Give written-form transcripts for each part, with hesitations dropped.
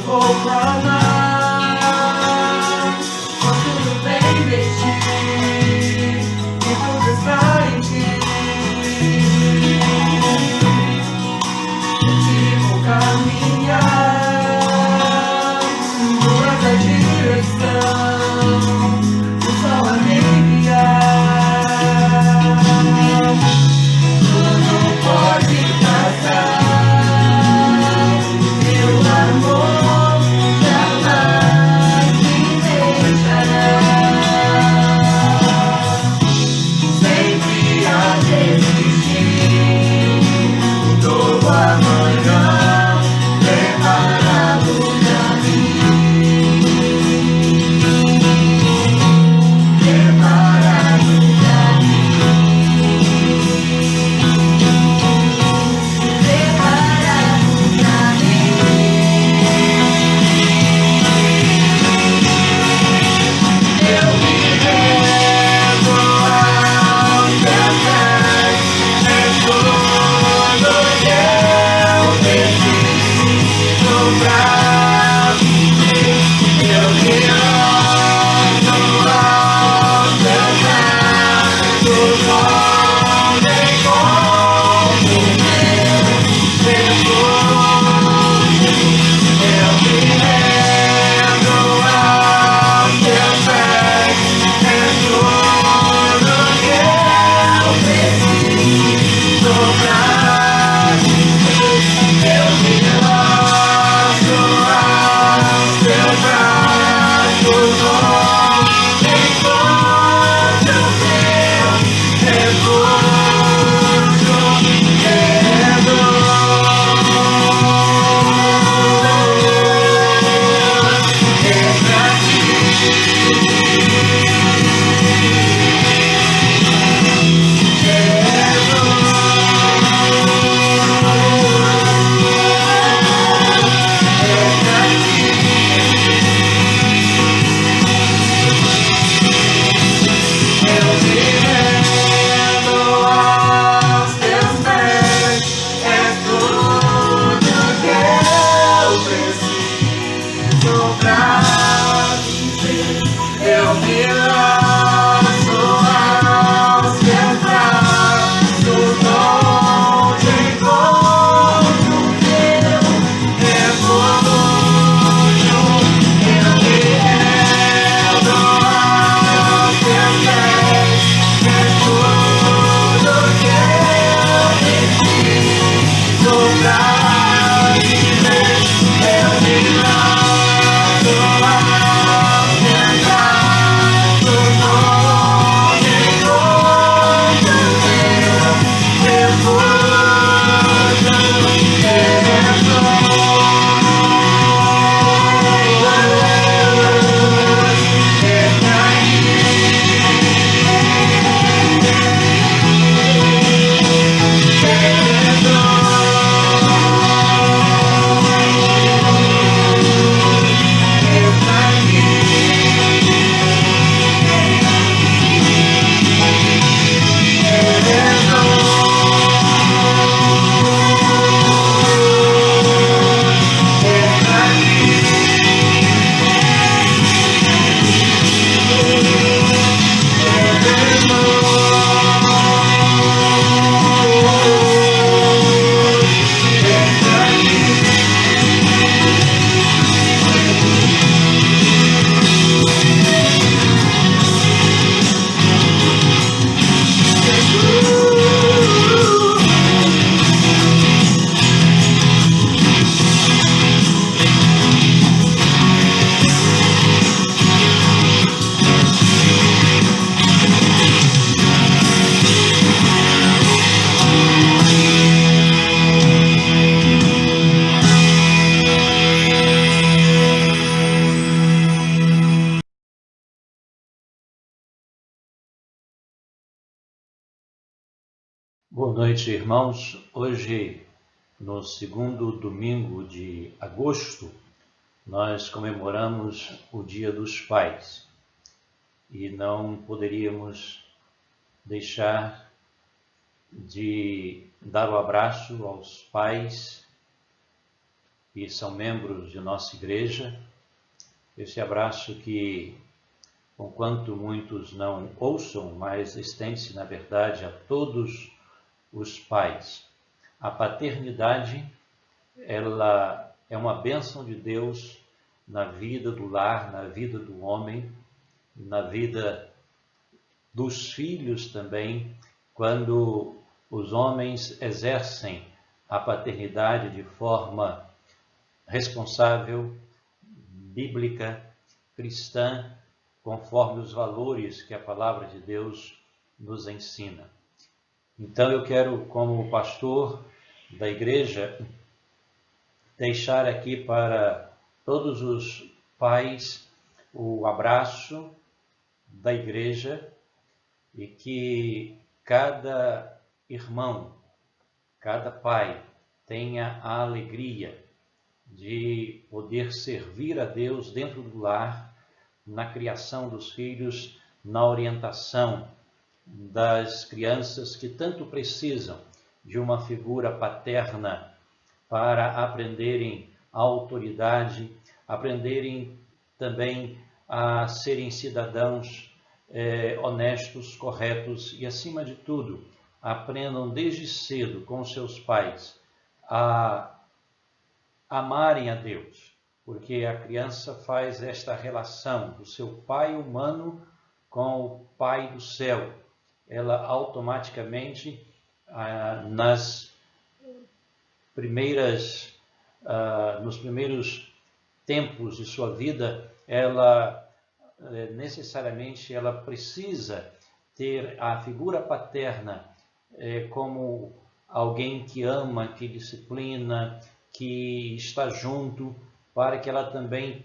vou clamar, quanto bem de ti, e tudo está em ti. E vou caminhar, tua direção, o sol aliviar. Tudo pode passar, teu amor jamais me deixará. Sempre a desistir, um novo amanhã preparado pra mim. Preparado pra mim. Preparado pra eu me rendo aos teus pés, és tudo que eu preciso pra viver. Eu me rendo aos teus pés, onde encontro meu refúgio. Eu me rendo aos teus pés, és tudo que eu preciso pra viver. Eu me lanço aos teus braços, onde encontro meu refúgio. Eu me rendo aos teus pés, és tudo que eu preciso pra viver. Eu me lanço aos teus braços, onde encontro meu refúgio. Eu me rendo aos teus pés, és tudo que eu preciso pra viver. Eu me lanço aos teus braços, onde encontro meu Boa noite, irmãos. Hoje, no segundo domingo de agosto, nós comemoramos o Dia dos Pais e não poderíamos deixar de dar o abraço aos pais que são membros de nossa igreja. Esse abraço que, conquanto muitos não ouçam, mas estende-se, na verdade, a todos os pais. A paternidade, ela é uma bênção de Deus na vida do lar, na vida do homem, na vida dos filhos também, quando os homens exercem a paternidade de forma responsável, bíblica, cristã, conforme os valores que a palavra de Deus nos ensina. Então eu quero, como pastor da igreja, deixar aqui para todos os pais o abraço da igreja e que cada irmão, cada pai tenha a alegria de poder servir a Deus dentro do lar, na criação dos filhos, na orientação das crianças que tanto precisam de uma figura paterna para aprenderem a autoridade, aprenderem também a serem cidadãos honestos, corretos e, acima de tudo, aprendam desde cedo com seus pais a amarem a Deus, porque a criança faz esta relação do seu pai humano com o pai do céu. Ela automaticamente, nos primeiros tempos de sua vida, ela necessariamente precisa ter a figura paterna como alguém que ama, que disciplina, que está junto, para que ela também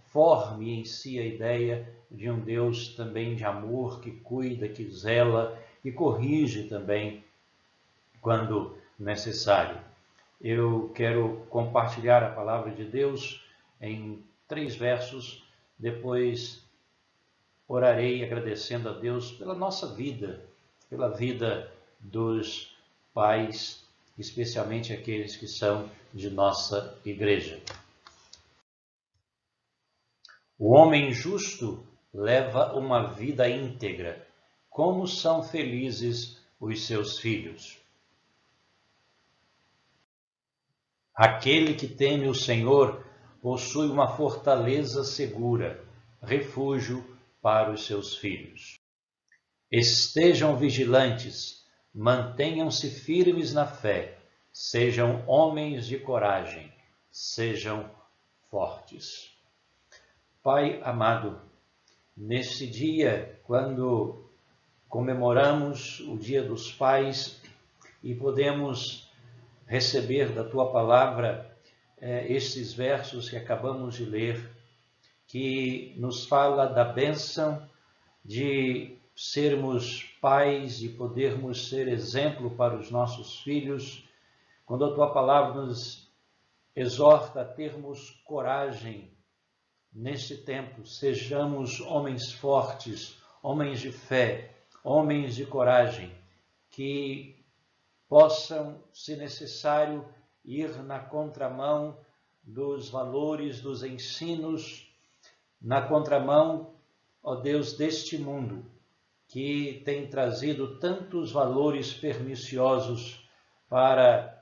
forme em si a ideia de um Deus também de amor, que cuida, que zela e corrige também quando necessário. Eu quero compartilhar a palavra de Deus em 3 versos, depois orarei agradecendo a Deus pela nossa vida, pela vida dos pais, especialmente aqueles que são de nossa igreja. O homem justo leva uma vida íntegra. Como são felizes os seus filhos. Aquele que teme o Senhor possui uma fortaleza segura, refúgio para os seus filhos. Estejam vigilantes, mantenham-se firmes na fé, sejam homens de coragem, sejam fortes. Pai amado, neste dia, quando comemoramos o Dia dos Pais e podemos receber da Tua Palavra estes versos que acabamos de ler, que nos fala da bênção de sermos pais, de podermos ser exemplo para os nossos filhos, quando a Tua Palavra nos exorta a termos coragem neste tempo, sejamos homens fortes, homens de fé, homens de coragem, que possam, se necessário, ir na contramão dos valores, dos ensinos, na contramão, ó Deus, deste mundo, que tem trazido tantos valores perniciosos para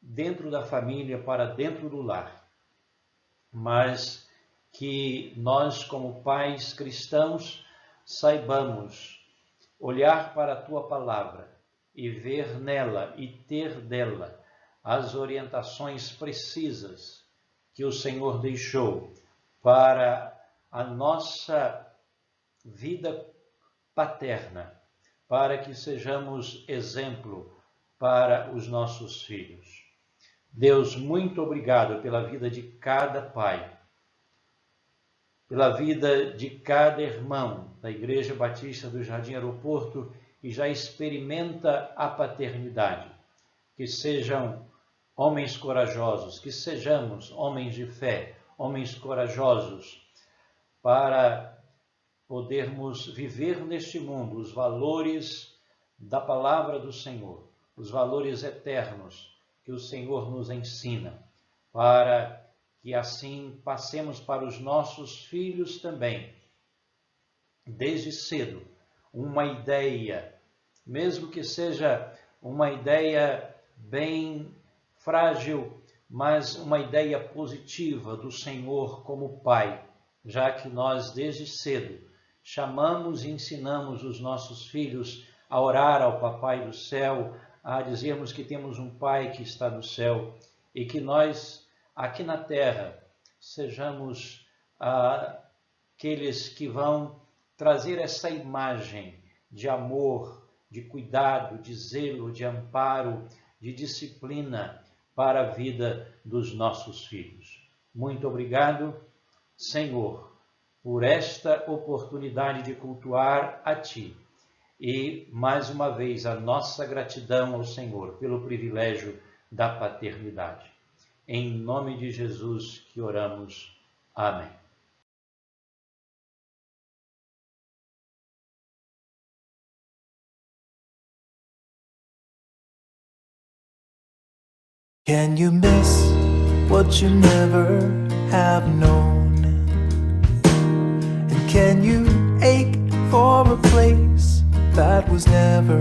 dentro da família, para dentro do lar. Mas que nós, como pais cristãos, saibamos olhar para a Tua Palavra e ver nela e ter dela as orientações precisas que o Senhor deixou para a nossa vida paterna, para que sejamos exemplo para os nossos filhos. Deus, muito obrigado pela vida de cada pai, pela vida de cada irmão da Igreja Batista do Jardim Aeroporto que já experimenta a paternidade. Que sejam homens corajosos, que sejamos homens de fé, homens corajosos, para podermos viver neste mundo os valores da palavra do Senhor, os valores eternos que o Senhor nos ensina, para que assim passemos para os nossos filhos também, desde cedo, uma ideia, mesmo que seja uma ideia bem frágil, mas uma ideia positiva do Senhor como Pai, já que nós desde cedo chamamos e ensinamos os nossos filhos a orar ao Papai do céu, a dizermos que temos um Pai que está no céu e que nós, aqui na terra, sejamos aqueles que vão trazer essa imagem de amor, de cuidado, de zelo, de amparo, de disciplina para a vida dos nossos filhos. Muito obrigado, Senhor, por esta oportunidade de cultuar a Ti. E, mais uma vez, a nossa gratidão ao Senhor pelo privilégio da paternidade. Em nome de Jesus que oramos. Amém. Can you miss what you never have known? And can you ache for a place that was never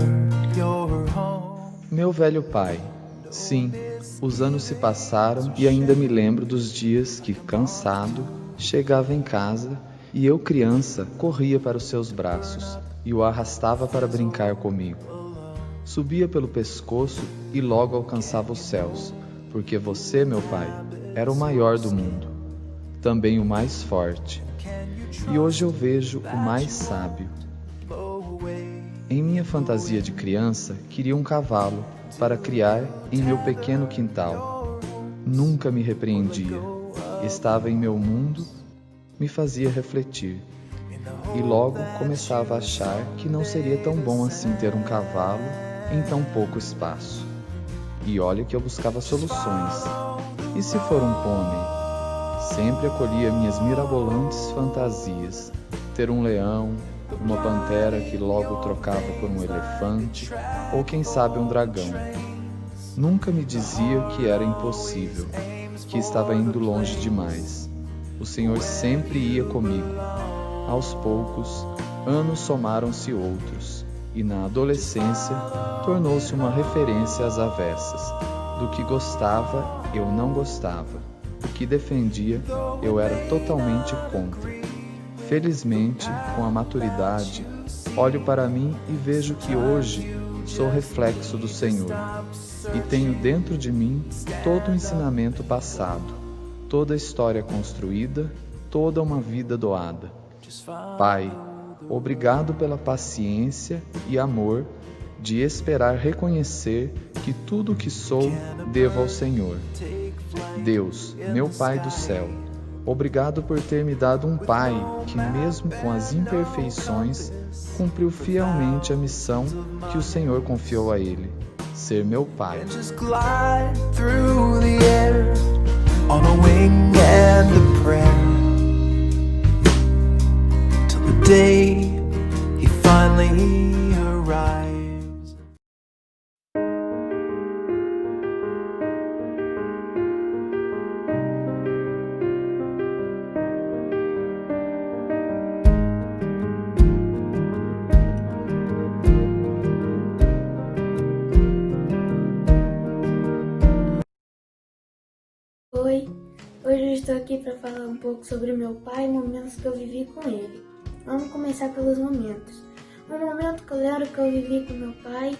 your home? Meu velho pai, sim, os anos se passaram e ainda me lembro dos dias que, cansado, chegava em casa e eu, criança, corria para os seus braços e o arrastava para brincar comigo. Subia pelo pescoço e logo alcançava os céus, porque você, meu pai, era o maior do mundo, também o mais forte. E hoje eu vejo o mais sábio. Em minha fantasia de criança, queria um cavalo para criar em meu pequeno quintal. Nunca me repreendia. Estava em meu mundo, me fazia refletir. E logo começava a achar que não seria tão bom assim ter um cavalo em tão pouco espaço. E olha que eu buscava soluções. E se for um pônei? Sempre acolhia minhas mirabolantes fantasias. Ter um leão, uma pantera que logo trocava por um elefante, ou quem sabe um dragão. Nunca me dizia que era impossível, que estava indo longe demais. O Senhor sempre ia comigo. Aos poucos, anos somaram-se outros, e na adolescência tornou-se uma referência às avessas. Do que gostava, eu não gostava. O que defendia, eu era totalmente contra. Felizmente, com a maturidade, olho para mim e vejo que hoje sou reflexo do Senhor e tenho dentro de mim todo o ensinamento passado, toda a história construída, toda uma vida doada. Pai, obrigado pela paciência e amor de esperar reconhecer que tudo o que sou devo ao Senhor. Deus, meu Pai do céu, obrigado por ter me dado um Pai que, mesmo com as imperfeições, cumpriu fielmente a missão que o Senhor confiou a ele, ser meu Pai. Just glide through the air on a wing and a prayer till the day he finally arrives. Oi, hoje eu estou aqui para falar um pouco sobre meu pai e momentos que eu vivi com ele. Vamos começar pelos momentos. Um momento que eu lembro que eu vivi com meu pai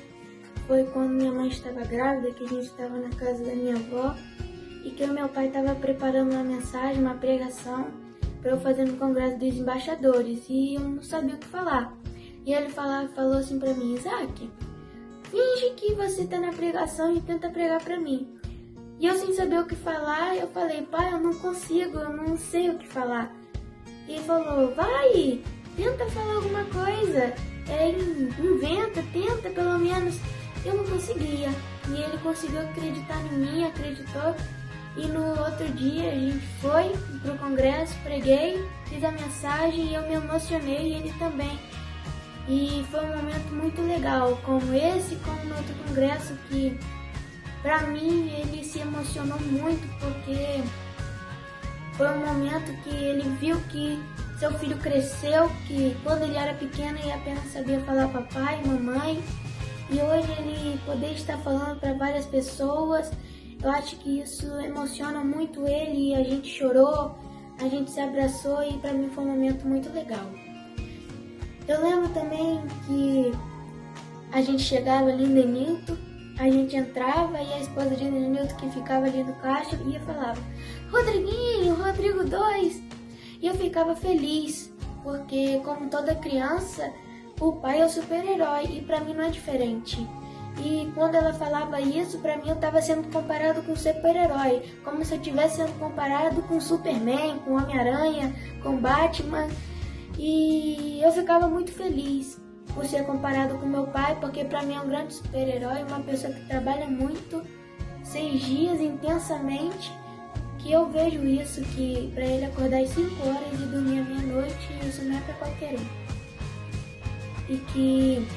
foi quando minha mãe estava grávida, que a gente estava na casa da minha avó e que o meu pai estava preparando uma mensagem, uma pregação para eu fazer no Congresso dos Embaixadores e eu não sabia o que falar. E ele falou assim para mim: Isaac, finge que você está na pregação e tenta pregar para mim. E eu, sem saber o que falar, eu falei: pai, eu não consigo, eu não sei o que falar. E ele falou: vai, tenta falar alguma coisa, inventa, tenta pelo menos. Eu não conseguia. E ele conseguiu acreditar em mim, acreditou. E no outro dia a gente foi pro congresso, preguei, fiz a mensagem e eu me emocionei e ele também. E foi um momento muito legal, como esse, como no outro congresso que Pra mim, ele se emocionou muito porque foi um momento que ele viu que seu filho cresceu, que quando ele era pequeno ele apenas sabia falar papai, mamãe, e hoje ele poder estar falando para várias pessoas. Eu acho que isso emociona muito ele, e a gente chorou, a gente se abraçou e pra mim foi um momento muito legal. Eu lembro também que a gente chegava ali em Denilton, a gente entrava e a esposa de Denilton que ficava ali no caixa ia falava: Rodriguinho, Rodrigo 2. E eu ficava feliz, porque como toda criança, o pai é o super-herói e pra mim não é diferente. E quando ela falava isso, pra mim eu estava sendo comparado com o super-herói, como se eu estivesse sendo comparado com Superman, com Homem-Aranha, com Batman. E eu ficava muito feliz por ser comparado com meu pai, porque pra mim é um grande super-herói, uma pessoa que trabalha muito, 6 dias intensamente, que eu vejo isso, que pra ele acordar às 5 horas e dormir à meia-noite, isso não é pra qualquer um. E que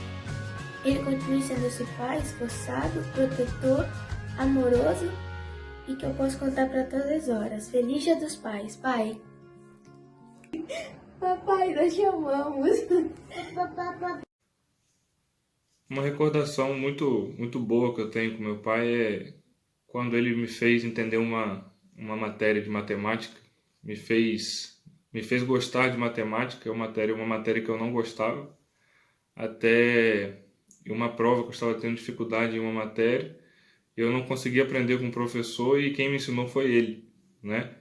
ele continue sendo esse pai esforçado, protetor, amoroso e que eu posso contar pra todas as horas. Feliz Dia dos Pais, pai! Papai, nós te amamos! Uma recordação muito boa que eu tenho com meu pai é quando ele me fez entender uma matéria de matemática, me fez gostar de matemática, uma matéria que eu não gostava, até em uma prova que eu estava tendo dificuldade em uma matéria, eu não conseguia aprender com o professor e quem me ensinou foi ele, né?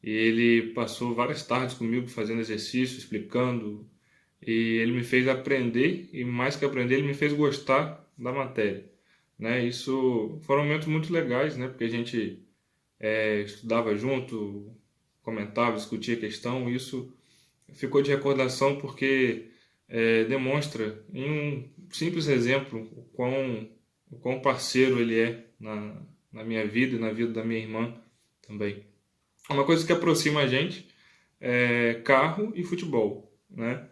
E ele passou várias tardes comigo fazendo exercício, explicando, e ele me fez aprender, e mais que aprender, ele me fez gostar da matéria, né? Isso foram momentos muito legais, né? Porque a gente estudava junto, comentava, discutia a questão, isso ficou de recordação porque demonstra em um simples exemplo o quão parceiro ele é na minha vida e na vida da minha irmã também. Uma coisa que aproxima a gente é carro e futebol, né?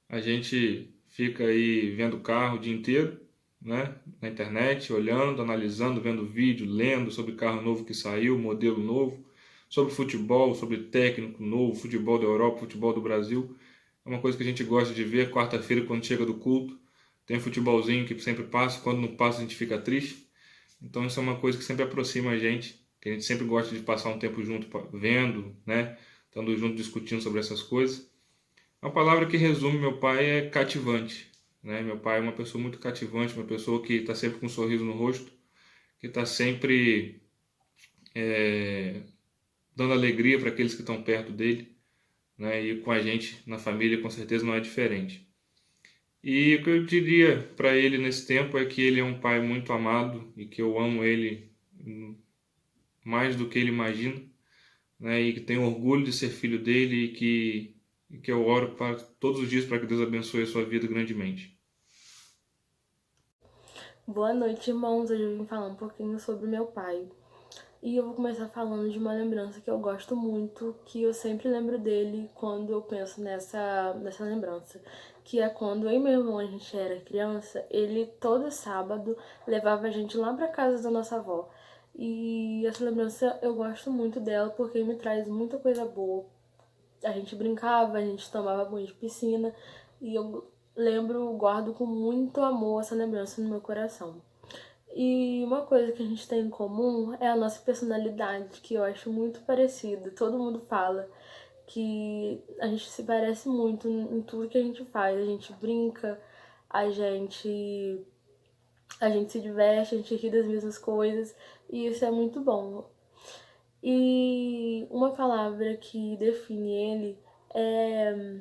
A gente fica aí vendo carro o dia inteiro, né? Na internet, olhando, analisando, vendo vídeo, lendo sobre carro novo que saiu, modelo novo, sobre futebol, sobre técnico novo, futebol da Europa, futebol do Brasil. É uma coisa que a gente gosta de ver quarta-feira quando chega do culto. Tem futebolzinho que sempre passa, quando não passa a gente fica triste. Então isso é uma coisa que sempre aproxima a gente, que a gente sempre gosta de passar um tempo junto vendo, né? Estando junto discutindo sobre essas coisas. Uma palavra que resume meu pai é cativante, né? Meu pai é uma pessoa muito cativante, uma pessoa que está sempre com um sorriso no rosto, que está sempre dando alegria para aqueles que estão perto dele, né? E com a gente na família com certeza não é diferente. E o que eu diria para ele nesse tempo é que ele é um pai muito amado e que eu amo ele mais do que ele imagina, né? E que tenho orgulho de ser filho dele e que eu oro todos os dias para que Deus abençoe a sua vida grandemente. Boa noite, irmãos. Hoje eu vim falar um pouquinho sobre meu pai. E eu vou começar falando de uma lembrança que eu gosto muito, que eu sempre lembro dele quando eu penso nessa lembrança. Que é quando eu e meu irmão, a gente era criança, ele todo sábado levava a gente lá pra casa da nossa avó. E essa lembrança eu gosto muito dela porque me traz muita coisa boa. A gente brincava, a gente tomava banho de piscina e eu guardo com muito amor essa lembrança no meu coração. E uma coisa que a gente tem em comum é a nossa personalidade, que eu acho muito parecida. Todo mundo fala que a gente se parece muito em tudo que a gente faz. A gente brinca, a gente se diverte, a gente ri das mesmas coisas e isso é muito bom. E uma palavra que define ele é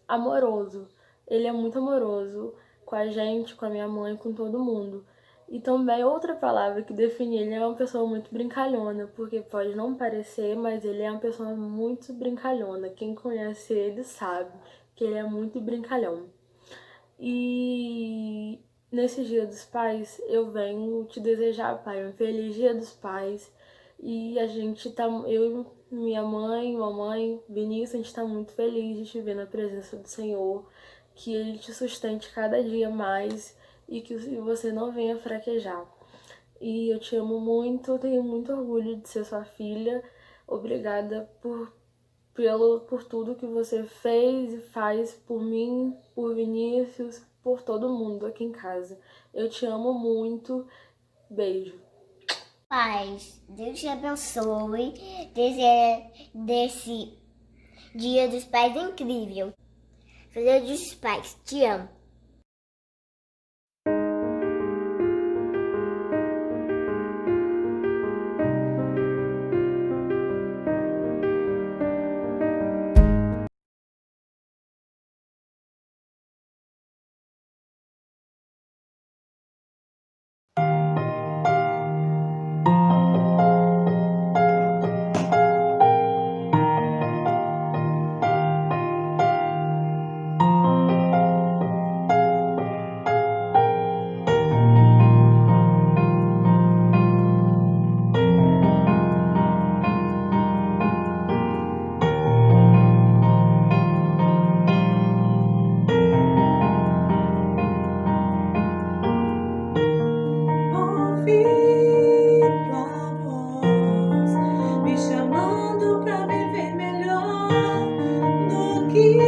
amoroso. Ele é muito amoroso com a gente, com a minha mãe, com todo mundo. E também outra palavra que define ele é uma pessoa muito brincalhona, porque pode não parecer, mas ele é uma pessoa muito brincalhona. Quem conhece ele sabe que ele é muito brincalhão. E nesse Dia dos Pais, eu venho te desejar, pai, um feliz Dia dos Pais. E a gente tá, eu, minha mãe, mamãe, Vinícius, a gente tá muito feliz de te ver na presença do Senhor, que Ele te sustente cada dia mais e que você não venha fraquejar. E eu te amo muito, tenho muito orgulho de ser sua filha. Obrigada por tudo que você fez e faz por mim, por Vinícius, por todo mundo aqui em casa. Eu te amo muito. Beijo. Paz, Deus te abençoe desse Dia dos Pais incrível. Feliz Dia dos Pais, te amo. Ouvi tua voz me chamando pra viver melhor do que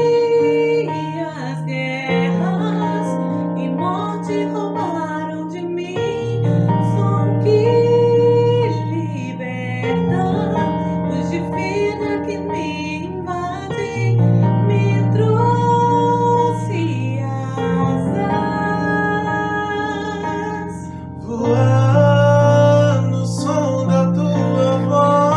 as guerras e morte roubaram de mim. Som que liberta, luz divina que me invade, me trouxe asas. Voar no som da tua voz.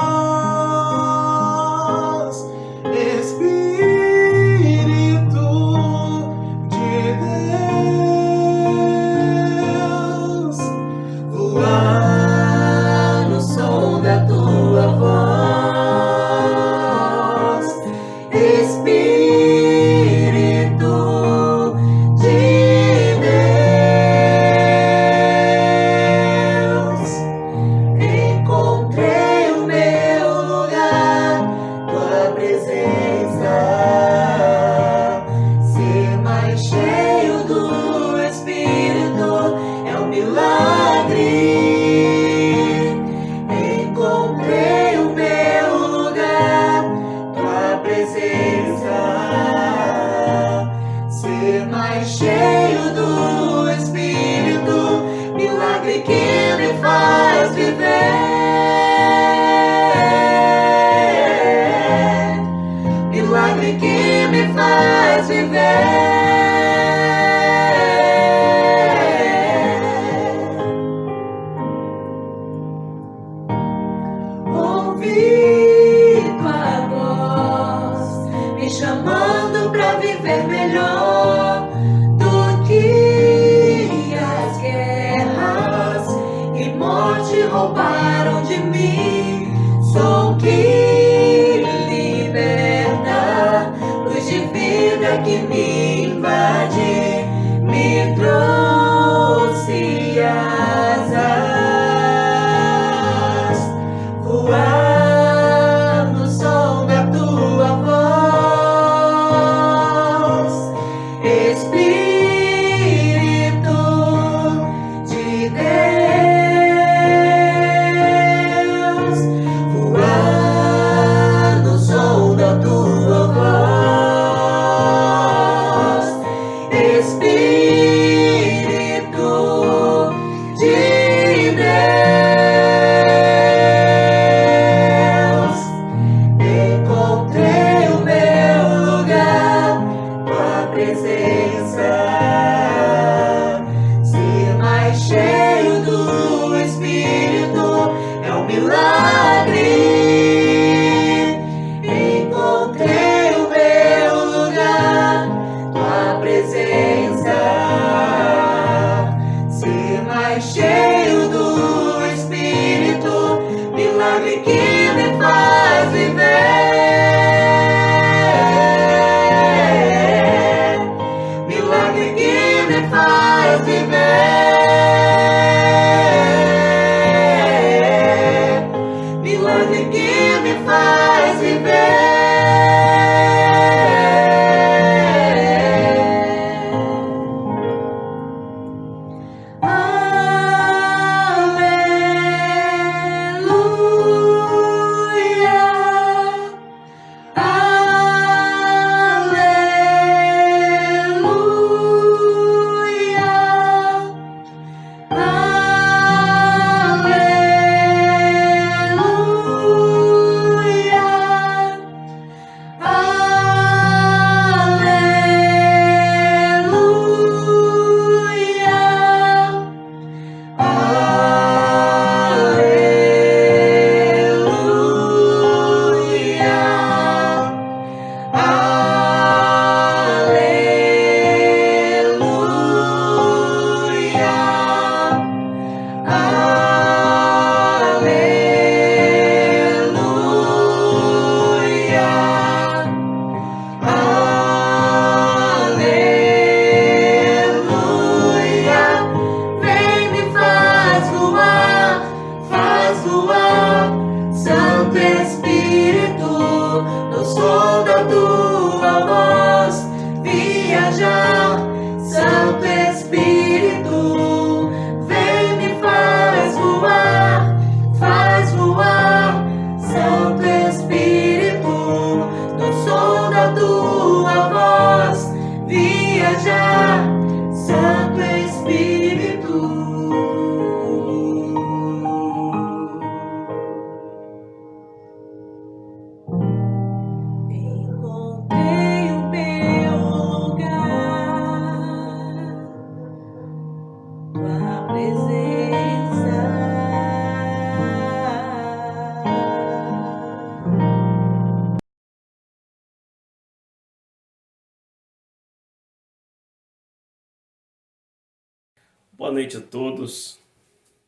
Boa noite a todos.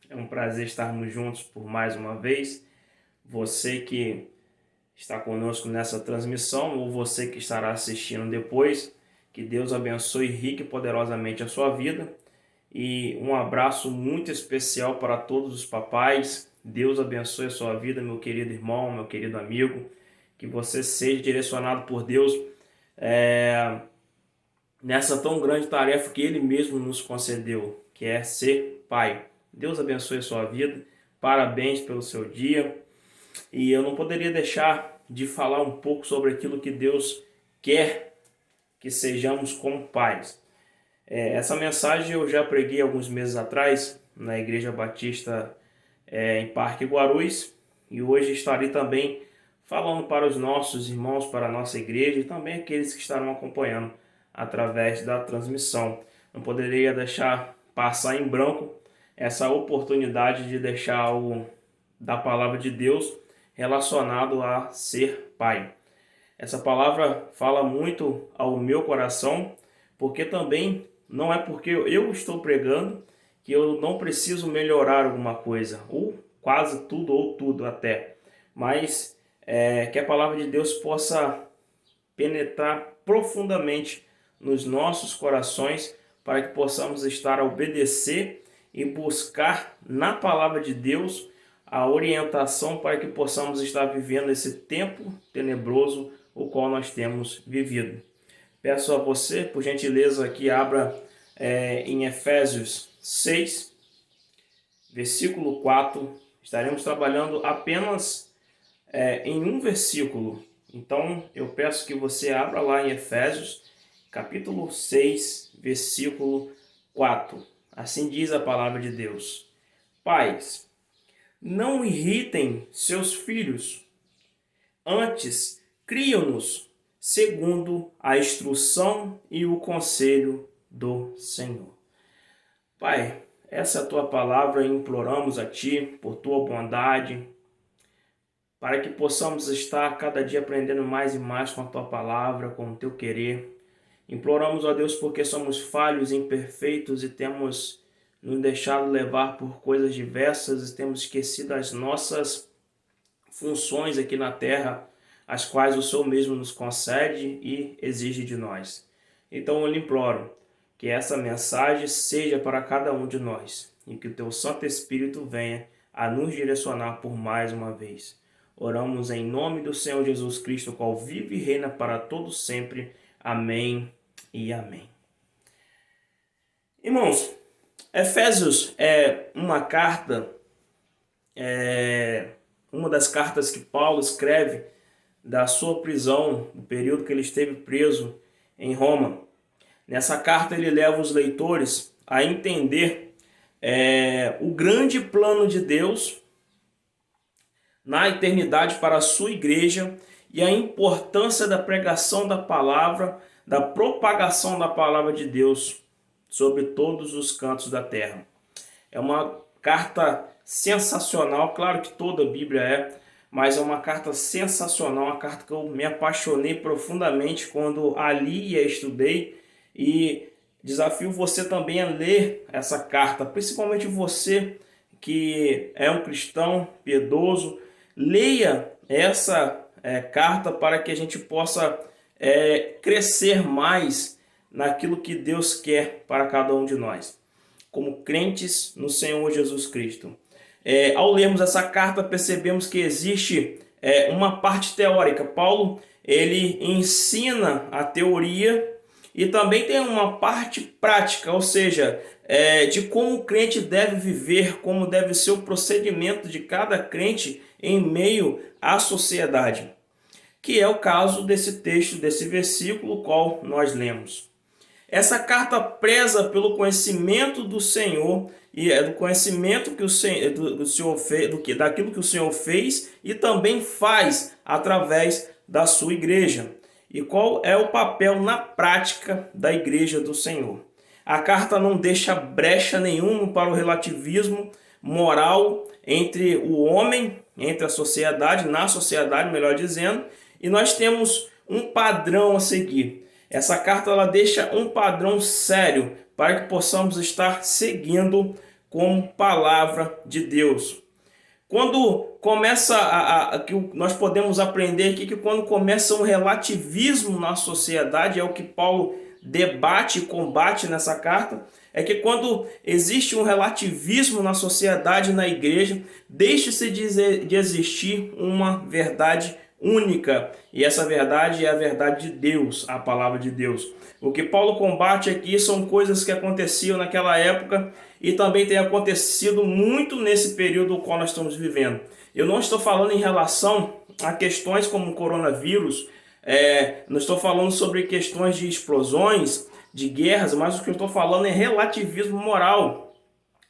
É um prazer estarmos juntos por mais uma vez. Você que está conosco nessa transmissão ou você que estará assistindo depois, que Deus abençoe rica e poderosamente a sua vida. E um abraço muito especial para todos os papais. Deus abençoe a sua vida, meu querido irmão, meu querido amigo. Que você seja direcionado por Deus nessa tão grande tarefa que Ele mesmo nos concedeu, que é ser pai. Deus abençoe a sua vida. Parabéns pelo seu dia. E eu não poderia deixar de falar um pouco sobre aquilo que Deus quer que sejamos como pais. Essa mensagem eu já preguei alguns meses atrás na Igreja Batista em Parque Guarulhos, e hoje estarei também falando para os nossos irmãos, para a nossa igreja e também aqueles que estarão acompanhando através da transmissão. Não poderia deixar passar em branco essa oportunidade de deixar algo da palavra de Deus relacionado a ser pai. Essa palavra fala muito ao meu coração, porque também não é porque eu estou pregando que eu não preciso melhorar alguma coisa, ou quase tudo, ou tudo até, mas que a palavra de Deus possa penetrar profundamente nos nossos corações, para que possamos estar a obedecer e buscar na palavra de Deus a orientação para que possamos estar vivendo esse tempo tenebroso o qual nós temos vivido. Peço a você, por gentileza, que abra em Efésios 6, versículo 4. Estaremos trabalhando apenas em um versículo. Então, eu peço que você abra lá em Efésios, capítulo 6, versículo 4. Assim diz a palavra de Deus. Pais, não irritem seus filhos, antes criam-nos segundo a instrução e o conselho do Senhor. Pai, essa é a tua palavra e imploramos a ti por tua bondade, para que possamos estar cada dia aprendendo mais e mais com a tua palavra, com o teu querer. Imploramos, ó Deus, porque somos falhos, imperfeitos e temos nos deixado levar por coisas diversas e temos esquecido as nossas funções aqui na terra, as quais o Senhor mesmo nos concede e exige de nós. Então eu lhe imploro que essa mensagem seja para cada um de nós e que o teu Santo Espírito venha a nos direcionar por mais uma vez. Oramos em nome do Senhor Jesus Cristo, qual vive e reina para todos sempre. Amém e amém. Irmãos, Efésios é uma carta, uma das cartas que Paulo escreve da sua prisão, do período que ele esteve preso em Roma. Nessa carta ele leva os leitores a entender o grande plano de Deus na eternidade para a sua igreja e a importância da pregação da palavra, da propagação da palavra de Deus sobre todos os cantos da terra. É uma carta sensacional, claro que toda a Bíblia mas é uma carta sensacional, uma carta que eu me apaixonei profundamente quando a li e a estudei, e desafio você também a ler essa carta, principalmente você que é um cristão piedoso. Leia essa carta para que a gente possa crescer mais naquilo que Deus quer para cada um de nós, como crentes no Senhor Jesus Cristo. Ao lermos essa carta, percebemos que existe uma parte teórica. Paulo ele ensina a teoria e também tem uma parte prática, ou seja, de como o crente deve viver, como deve ser o procedimento de cada crente em meio à sociedade, que é o caso desse texto, desse versículo qual nós lemos. Essa carta preza pelo conhecimento do Senhor e do conhecimento que o Senhor, daquilo que o Senhor fez e também faz através da sua igreja. E qual é o papel na prática da igreja do Senhor? A carta não deixa brecha nenhuma para o relativismo moral entre o homem, entre a sociedade, na sociedade, melhor dizendo, e nós temos um padrão a seguir. Essa carta ela deixa um padrão sério para que possamos estar seguindo como palavra de Deus. Quando começa que nós podemos aprender aqui que quando começa um relativismo na sociedade, é o que Paulo debate e combate nessa carta, é que quando existe um relativismo na sociedade e na igreja, deixa-se de existir uma verdade única, e essa verdade é a verdade de Deus, a palavra de Deus. O que Paulo combate aqui são coisas que aconteciam naquela época e também tem acontecido muito nesse período no qual nós estamos vivendo. Eu não estou falando em relação a questões como o coronavírus, não estou falando sobre questões de explosões, de guerras, mas o que eu estou falando é relativismo moral.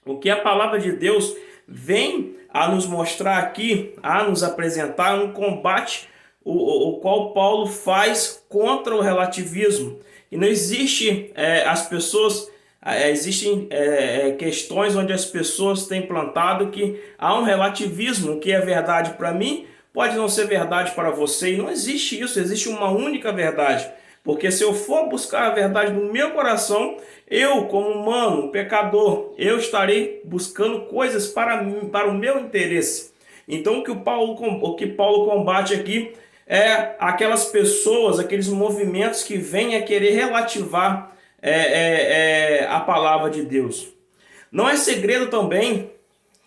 O que a palavra de Deus vem a nos mostrar aqui, a nos apresentar um combate o qual Paulo faz contra o relativismo. E não existe existem questões onde as pessoas têm plantado que há um relativismo, o que é verdade para mim pode não ser verdade para você, e não existe isso, existe uma única verdade. Porque se eu for buscar a verdade no meu coração, eu, como humano, pecador, eu estarei buscando coisas para mim, para o meu interesse. Então o que Paulo combate aqui é aquelas pessoas, aqueles movimentos que vêm a querer relativar a palavra de Deus. Não é segredo também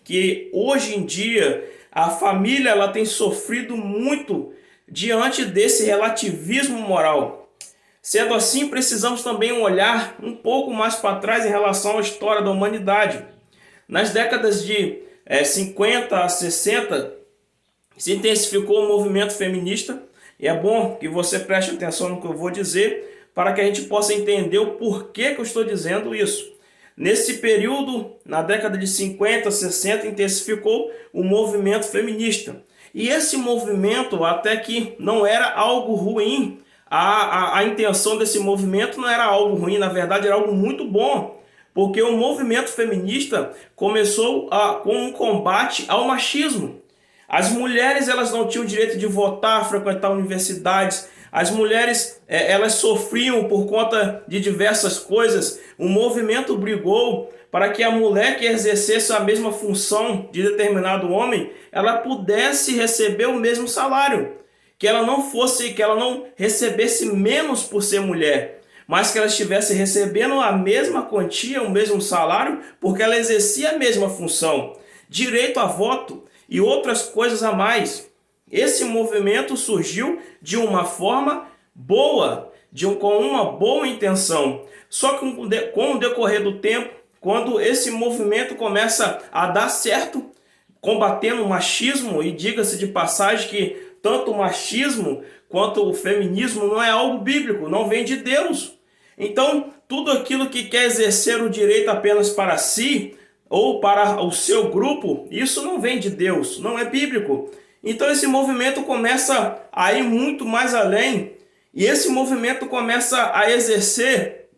que hoje em dia a família ela tem sofrido muito diante desse relativismo moral. Sendo assim, precisamos também olhar um pouco mais para trás em relação à história da humanidade. Nas décadas de 50 a 60, se intensificou o movimento feminista, e é bom que você preste atenção no que eu vou dizer, para que a gente possa entender o porquê que eu estou dizendo isso. Nesse período, na década de 50, 60, intensificou o movimento feminista. E esse movimento, até que não era algo ruim, a intenção desse movimento não era algo ruim, na verdade era algo muito bom, porque o movimento feminista começou com um combate ao machismo. As mulheres elas não tinham o direito de votar, frequentar universidades, as mulheres elas sofriam por conta de diversas coisas. O movimento brigou para que a mulher que exercesse a mesma função de determinado homem, ela pudesse receber o mesmo salário. Que ela não recebesse menos por ser mulher, mas que ela estivesse recebendo a mesma quantia, o mesmo salário, porque ela exercia a mesma função, direito a voto e outras coisas a mais. Esse movimento surgiu de uma forma boa, com uma boa intenção. Só que com o decorrer do tempo, quando esse movimento começa a dar certo, combatendo o machismo, e diga-se de passagem que tanto o machismo quanto o feminismo não é algo bíblico, não vem de Deus. Então, tudo aquilo que quer exercer o direito apenas para si ou para o seu grupo, isso não vem de Deus, não é bíblico. Então, esse movimento começa a ir muito mais além, e esse movimento começa a exercer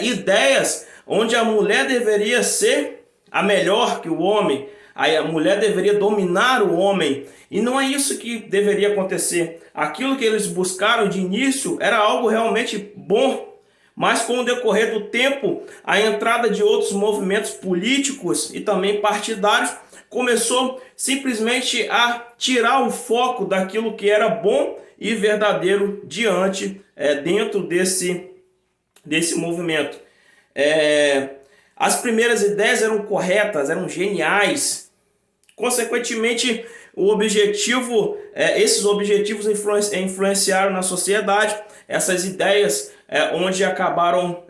ideias onde a mulher deveria ser a melhor que o homem, aí a mulher deveria dominar o homem, e não é isso que deveria acontecer. Aquilo que eles buscaram de início era algo realmente bom, mas com o decorrer do tempo, a entrada de outros movimentos políticos e também partidários começou simplesmente a tirar o foco daquilo que era bom e verdadeiro dentro desse movimento. As primeiras ideias eram corretas, eram geniais. Consequentemente, esses objetivos influenciaram na sociedade. Essas ideias onde acabaram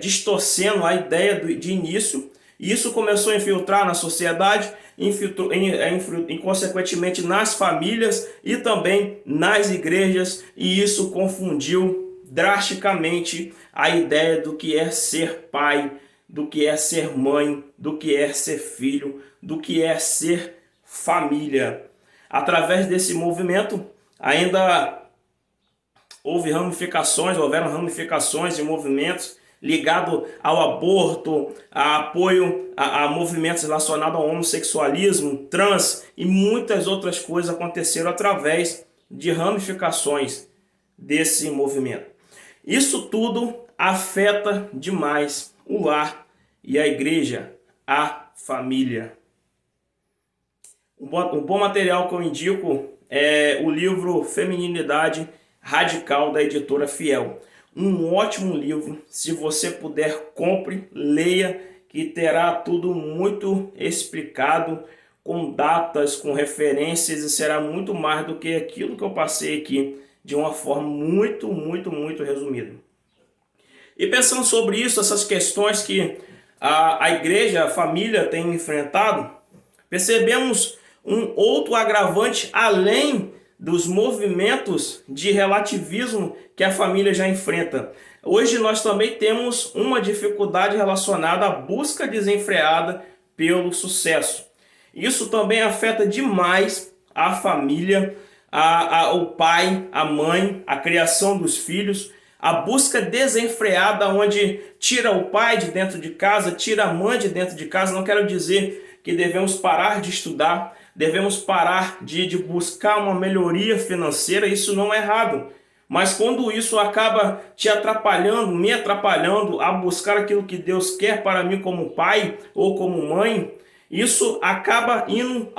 distorcendo a ideia de início. E isso começou a infiltrar na sociedade, consequentemente nas famílias e também nas igrejas. E isso confundiu drasticamente a ideia do que é ser pai, do que é ser mãe, do que é ser filho, do que é ser família. Através desse movimento, ainda houveram ramificações de movimentos ligados ao aborto, a apoio a movimentos relacionados ao homossexualismo, trans e muitas outras coisas aconteceram através de ramificações desse movimento. Isso tudo afeta demais o lar e a igreja, a família. Um bom material que eu indico é o livro Feminilidade Radical, da editora Fiel. Um ótimo livro, se você puder, compre, leia, que terá tudo muito explicado, com datas, com referências, e será muito mais do que aquilo que eu passei aqui, de uma forma muito resumida. E pensando sobre isso, essas questões que a igreja, a família tem enfrentado, percebemos um outro agravante além dos movimentos de relativismo que a família já enfrenta. Hoje nós também temos uma dificuldade relacionada à busca desenfreada pelo sucesso. Isso também afeta demais a família, o pai, a mãe, a criação dos filhos, a busca desenfreada onde tira o pai de dentro de casa, tira a mãe de dentro de casa. Não quero dizer que devemos parar de estudar, devemos parar de buscar uma melhoria financeira, isso não é errado. Mas quando isso acaba te atrapalhando, me atrapalhando a buscar aquilo que Deus quer para mim como pai ou como mãe, isso acaba indo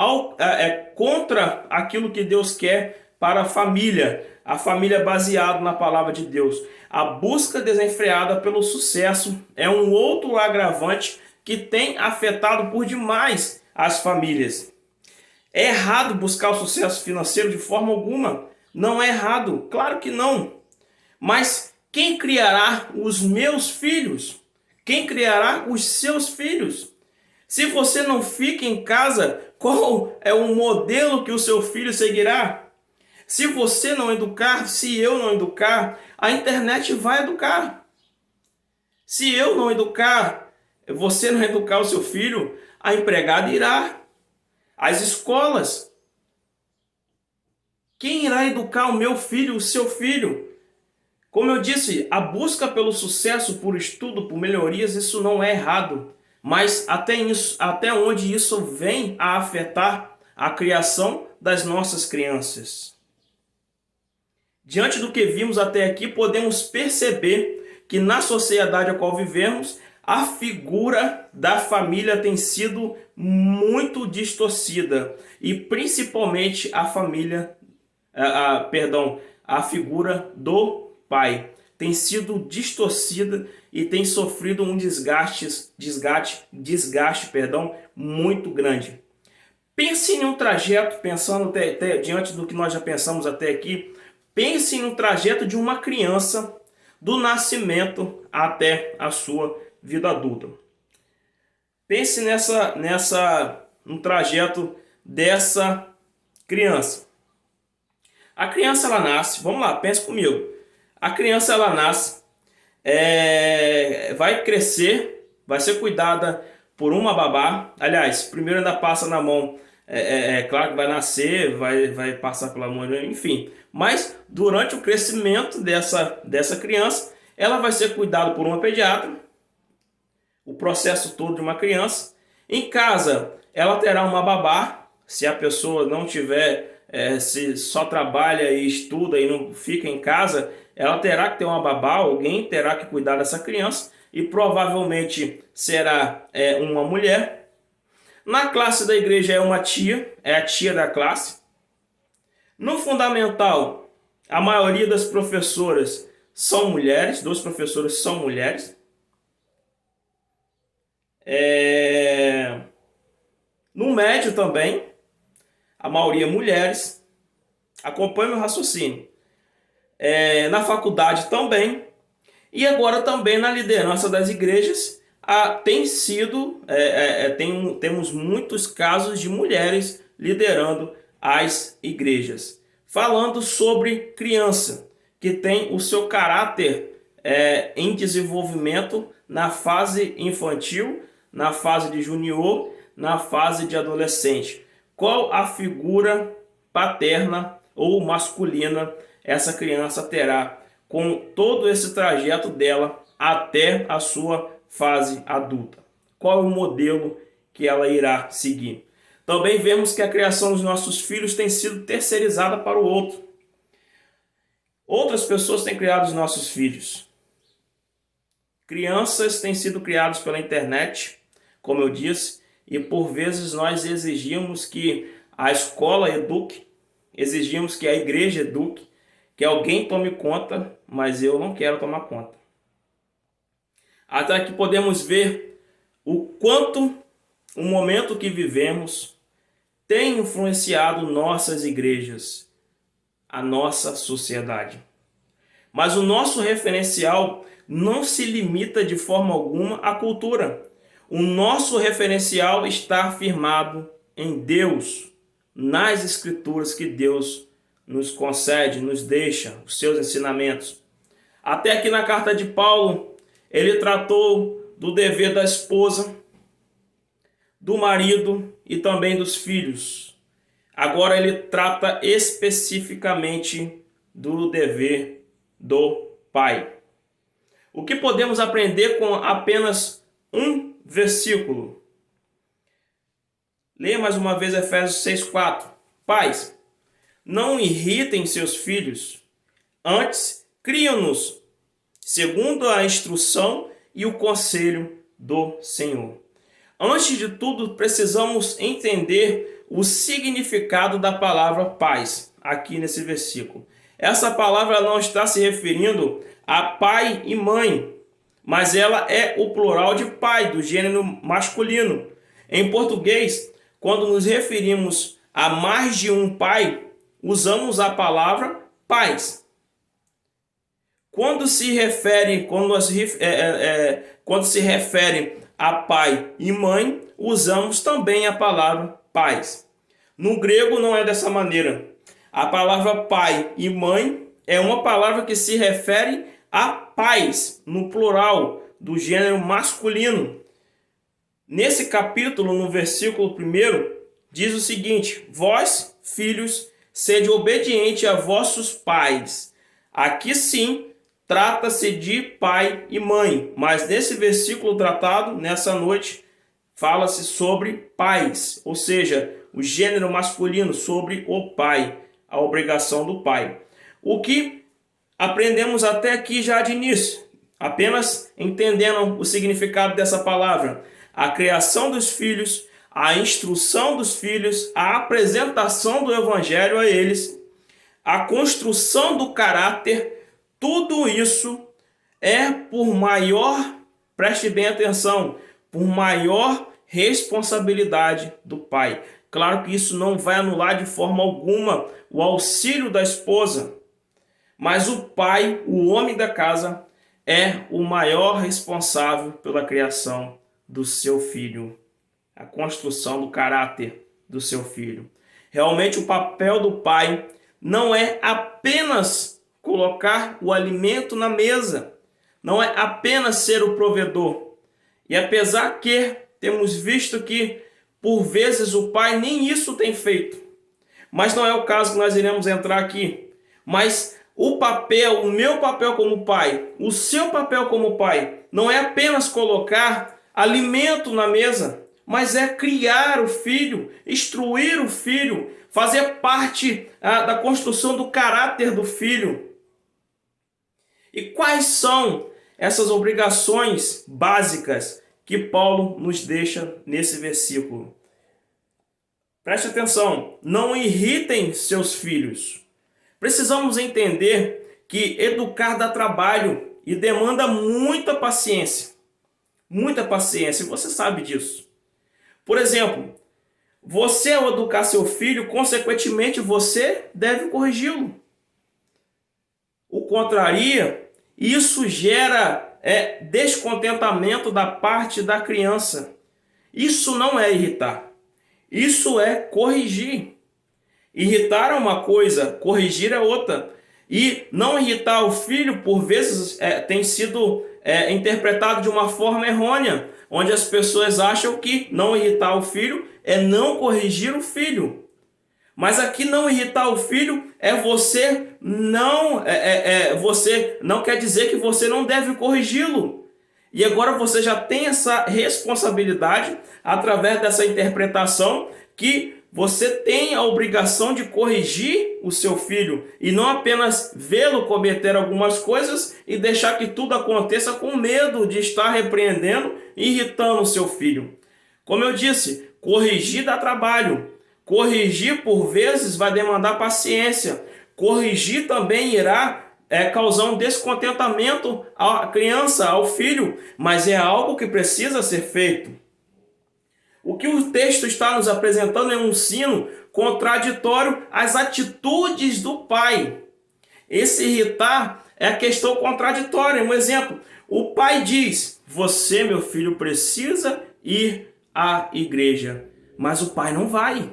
contra aquilo que Deus quer para a família baseada na palavra de Deus. A busca desenfreada pelo sucesso é um outro agravante que tem afetado por demais as famílias. É errado buscar o sucesso financeiro de forma alguma. Não é errado, claro que não. Mas quem criará os meus filhos? Quem criará os seus filhos? Se você não fica em casa, qual é o modelo que o seu filho seguirá? Se você não educar, se eu não educar, a internet vai educar. Se eu não educar, você não educar o seu filho, a empregada irá. As escolas. Quem irá educar o meu filho, o seu filho? Como eu disse, a busca pelo sucesso, por estudo, por melhorias, isso não é errado. Mas até onde isso vem a afetar a criação das nossas crianças? Diante do que vimos até aqui, podemos perceber que na sociedade a qual vivemos, a figura da família tem sido muito distorcida. E principalmente a figura do pai tem sido distorcida e tem sofrido um desgaste muito grande. Pense em um trajeto, pensando até diante do que nós já pensamos até aqui, pense em um trajeto de uma criança do nascimento até a sua vida adulta. Pense no trajeto dessa criança. A criança, ela nasce, vamos lá, pense comigo. A criança, ela nasce, vai crescer, vai ser cuidada por uma babá. Aliás, primeiro ainda passa na mão, claro que vai nascer, vai passar pela mão, enfim. Mas durante o crescimento dessa criança, ela vai ser cuidada por uma pediatra, o processo todo de uma criança. Em casa, ela terá uma babá, se a pessoa não tiver, se só trabalha e estuda e não fica em casa, ela terá que ter uma babá, alguém terá que cuidar dessa criança, e provavelmente será uma mulher. Na classe da igreja é uma tia, é a tia da classe. No fundamental, a maioria das professoras são mulheres, 2 professores são mulheres. No médio também, a maioria mulheres. Acompanhe meu raciocínio. Na faculdade também. E agora também na liderança das igrejas, temos muitos casos de mulheres liderando as igrejas. Falando sobre criança, que tem o seu caráter em desenvolvimento na fase infantil, na fase de junior, na fase de adolescente. Qual a figura paterna ou masculina essa criança terá com todo esse trajeto dela até a sua fase adulta? Qual é o modelo que ela irá seguir? Também vemos que a criação dos nossos filhos tem sido terceirizada para o outro. Outras pessoas têm criado os nossos filhos. Crianças têm sido criadas pela internet, como eu disse, e por vezes nós exigimos que a escola eduque, exigimos que a igreja eduque, que alguém tome conta, mas eu não quero tomar conta. Até que podemos ver o quanto o momento que vivemos tem influenciado nossas igrejas, a nossa sociedade. Mas o nosso referencial não se limita de forma alguma à cultura. O nosso referencial está firmado em Deus, nas Escrituras que Deus nos concede, nos deixa, os seus ensinamentos. Até aqui na carta de Paulo, ele tratou do dever da esposa, do marido e também dos filhos. Agora ele trata especificamente do dever do pai. O que podemos aprender com apenas um versículo? Leia mais uma vez Efésios 6:4. Pais, não irritem seus filhos, antes criam-nos segundo a instrução e o conselho do Senhor. Antes de tudo, precisamos entender o significado da palavra pais, aqui nesse versículo. Essa palavra não está se referindo a pai e mãe, mas ela é o plural de pai, do gênero masculino. Em português, quando nos referimos a mais de um pai, usamos a palavra pais. Quando se refere a pai e mãe, usamos também a palavra pais. No grego não é dessa maneira. A palavra pai e mãe é uma palavra que se refere a pais, no plural, do gênero masculino. Nesse capítulo, no versículo 1, diz o seguinte: vós, filhos, sede obedientes a vossos pais. Aqui sim, trata-se de pai e mãe, mas nesse versículo tratado, nessa noite, fala-se sobre pais, ou seja, o gênero masculino, sobre o pai, a obrigação do pai. O que aprendemos até aqui já de início, apenas entendendo o significado dessa palavra: a criação dos filhos, a instrução dos filhos, a apresentação do evangelho a eles, a construção do caráter. Tudo isso é por maior, preste bem atenção, por maior responsabilidade do pai. Claro que isso não vai anular de forma alguma o auxílio da esposa, mas o pai, o homem da casa, é o maior responsável pela criação do seu filho, a construção do caráter do seu filho. Realmente o papel do pai não é apenas colocar o alimento na mesa, não é apenas ser o provedor. E apesar que temos visto que, por vezes, o pai nem isso tem feito, mas não é o caso que nós iremos entrar aqui. Mas o meu papel como pai, o seu papel como pai, não é apenas colocar alimento na mesa, mas é criar o filho, instruir o filho, fazer parte da construção do caráter do filho. E quais são essas obrigações básicas que Paulo nos deixa nesse versículo? Preste atenção, não irritem seus filhos. Precisamos entender que educar dá trabalho e demanda muita paciência. Muita paciência, e você sabe disso. Por exemplo, você ao educar seu filho, consequentemente você deve corrigi-lo. O contrário, isso gera descontentamento da parte da criança. Isso não é irritar. Isso é corrigir. Irritar é uma coisa, corrigir é outra. E não irritar o filho, por vezes, tem sido interpretado de uma forma errônea, onde as pessoas acham que não irritar o filho é não corrigir o filho. Mas aqui não irritar o filho você não quer dizer que você não deve corrigi-lo. E agora você já tem essa responsabilidade através dessa interpretação que você tem a obrigação de corrigir o seu filho e não apenas vê-lo cometer algumas coisas e deixar que tudo aconteça com medo de estar repreendendo e irritando o seu filho. Como eu disse, corrigir dá trabalho. Corrigir, por vezes, vai demandar paciência. Corrigir também irá causar um descontentamento à criança, ao filho, mas é algo que precisa ser feito. O que o texto está nos apresentando é um ensino contraditório às atitudes do pai. Esse irritar é a questão contraditória. Um exemplo, o pai diz: você, meu filho, precisa ir à igreja, mas o pai não vai.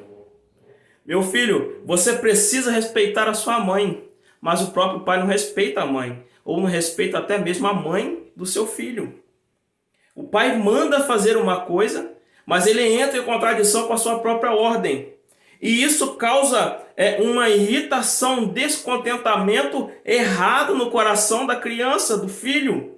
Meu filho, você precisa respeitar a sua mãe, mas o próprio pai não respeita a mãe, ou não respeita até mesmo a mãe do seu filho. O pai manda fazer uma coisa, mas ele entra em contradição com a sua própria ordem. E isso causa uma irritação, um descontentamento errado no coração da criança, do filho.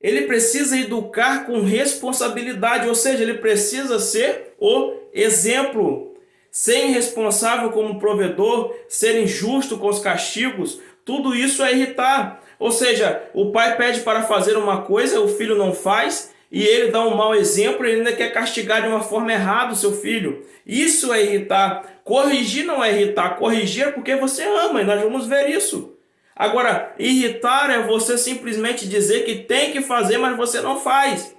Ele precisa educar com responsabilidade, ou seja, ele precisa ser o exemplo. Ser irresponsável como provedor, ser injusto com os castigos, tudo isso é irritar. Ou seja, o pai pede para fazer uma coisa, o filho não faz, e ele dá um mau exemplo, ele ainda quer castigar de uma forma errada o seu filho. Isso é irritar. Corrigir não é irritar, corrigir é porque você ama, e nós vamos ver isso. Agora, irritar é você simplesmente dizer que tem que fazer, mas você não faz.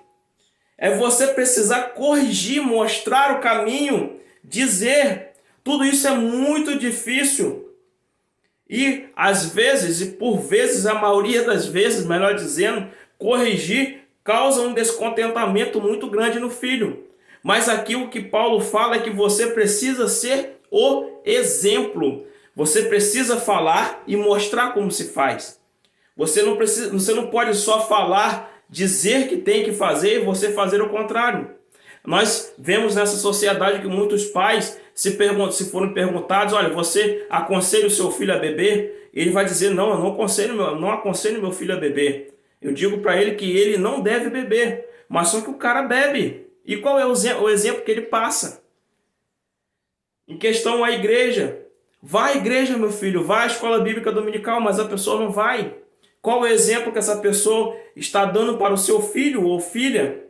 É você precisar corrigir, mostrar o caminho, dizer. Tudo isso é muito difícil. E às vezes, e por vezes, a maioria das vezes, melhor dizendo, corrigir causa um descontentamento muito grande no filho. Mas aqui o que Paulo fala é que você precisa ser o exemplo. Você precisa falar e mostrar como se faz. Você não pode só falar, dizer que tem que fazer e você fazer o contrário. Nós vemos nessa sociedade que muitos pais, se forem perguntados, olha, você aconselha o seu filho a beber? Ele vai dizer, não, eu não aconselho meu filho a beber. Eu digo para ele que ele não deve beber, mas só que o cara bebe. E qual é o exemplo que ele passa? Em questão à igreja. Vai à igreja, meu filho, vai à escola bíblica dominical, mas a pessoa não vai. Qual é o exemplo que essa pessoa está dando para o seu filho ou filha?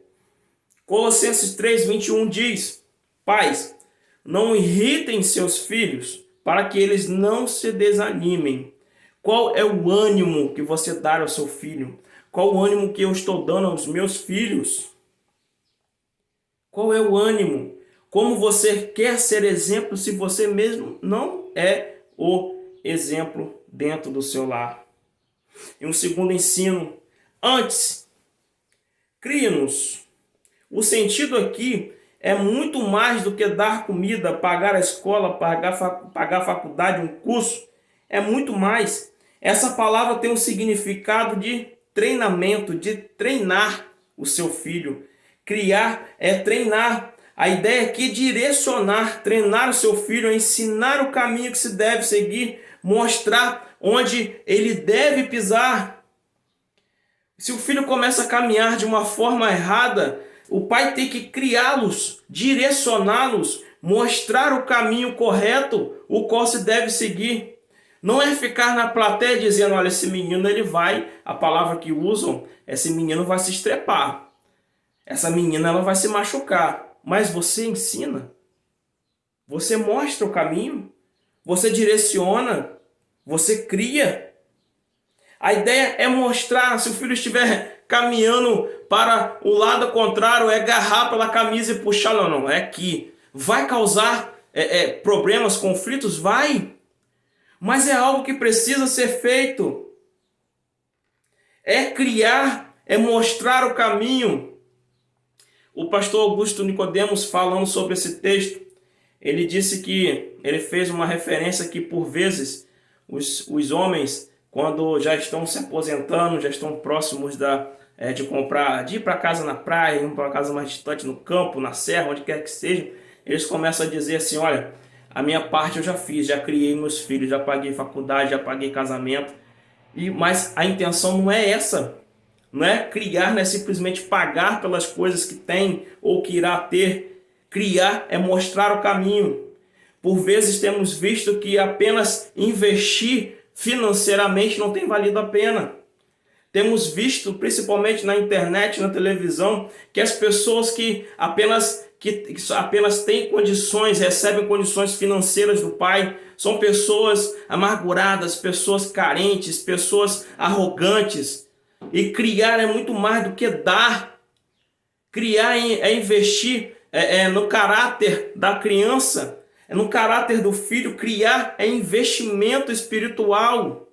Colossenses 3:21 diz: pais, não irritem seus filhos para que eles não se desanimem. Qual é o ânimo que você dá ao seu filho? Qual o ânimo que eu estou dando aos meus filhos? Qual é o ânimo? Como você quer ser exemplo se você mesmo não é o exemplo dentro do seu lar? E um segundo ensino. Antes, crie-nos. O sentido aqui é muito mais do que dar comida, pagar a escola, pagar a faculdade, um curso. É muito mais. Essa palavra tem um significado de treinamento, de treinar o seu filho. Criar é treinar. A ideia aqui é direcionar, treinar o seu filho, ensinar o caminho que se deve seguir, mostrar onde ele deve pisar. Se o filho começa a caminhar de uma forma errada, o pai tem que criá-los, direcioná-los, mostrar o caminho correto, o qual se deve seguir. Não é ficar na plateia dizendo, olha, esse menino ele vai, a palavra que usam, esse menino vai se estrepar. Essa menina ela vai se machucar. Mas você ensina, você mostra o caminho, você direciona, você cria. A ideia é mostrar, se o filho estiver caminhando para o lado contrário, é agarrar pela camisa e puxar, não, é aqui. Vai causar problemas, conflitos? Vai. Mas é algo que precisa ser feito. É criar, é mostrar o caminho. O pastor Augusto Nicodemos, falando sobre esse texto, ele disse que ele fez uma referência que, por vezes, os homens, quando já estão se aposentando, já estão próximos de ir para casa na praia, ir para casa mais distante, no campo, na serra, onde quer que seja, eles começam a dizer assim, olha, a minha parte eu já fiz, já criei meus filhos, já paguei faculdade, já paguei casamento, mas a intenção não é essa. Não é criar, não é simplesmente pagar pelas coisas que tem ou que irá ter. Criar é mostrar o caminho. Por vezes temos visto que apenas investir financeiramente não tem valido a pena. Temos visto, principalmente na internet, na televisão, que as pessoas que apenas têm condições, recebem condições financeiras do Pai, são pessoas amarguradas, pessoas carentes, pessoas arrogantes. E criar é muito mais do que dar. Criar é investir no caráter da criança, é no caráter do filho. Criar é investimento espiritual.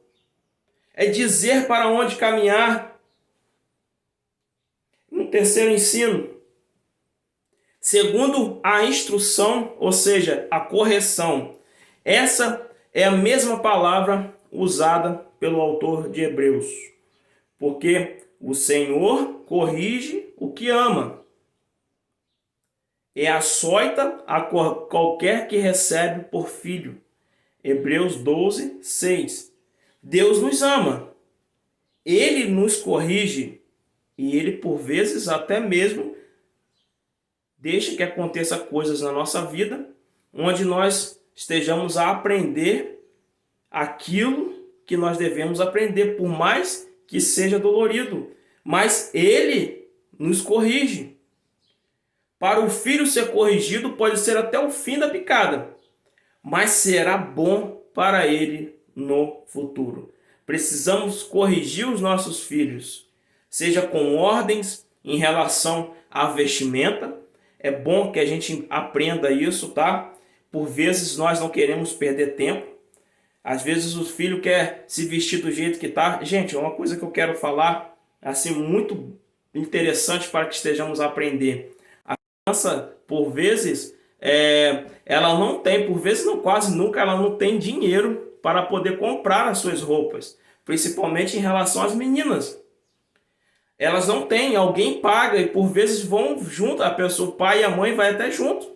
É dizer para onde caminhar. Um terceiro ensino. Segundo a instrução, ou seja, a correção. Essa é a mesma palavra usada pelo autor de Hebreus. Porque o Senhor corrige o que ama. É açoita a qualquer que recebe por filho. Hebreus 12, 6. Deus nos ama. Ele nos corrige. E Ele, por vezes, até mesmo deixa que aconteça coisas na nossa vida onde nós estejamos a aprender aquilo que nós devemos aprender, por mais que seja dolorido. Mas Ele nos corrige. Para o filho ser corrigido pode ser até o fim da picada, mas será bom para ele no futuro. Precisamos corrigir os nossos filhos, seja com ordens em relação à vestimenta. É bom que a gente aprenda isso, tá? Por vezes nós não queremos perder tempo. Às vezes o filho quer se vestir do jeito que tá. Gente, é uma coisa que eu quero falar, assim, muito interessante para que estejamos a aprender. A criança, por vezes, ela não tem, por vezes não, quase nunca, ela não tem dinheiro para poder comprar as suas roupas, principalmente em relação às meninas. Elas não têm, alguém paga e por vezes vão junto, a pessoa, o pai e a mãe vai até junto.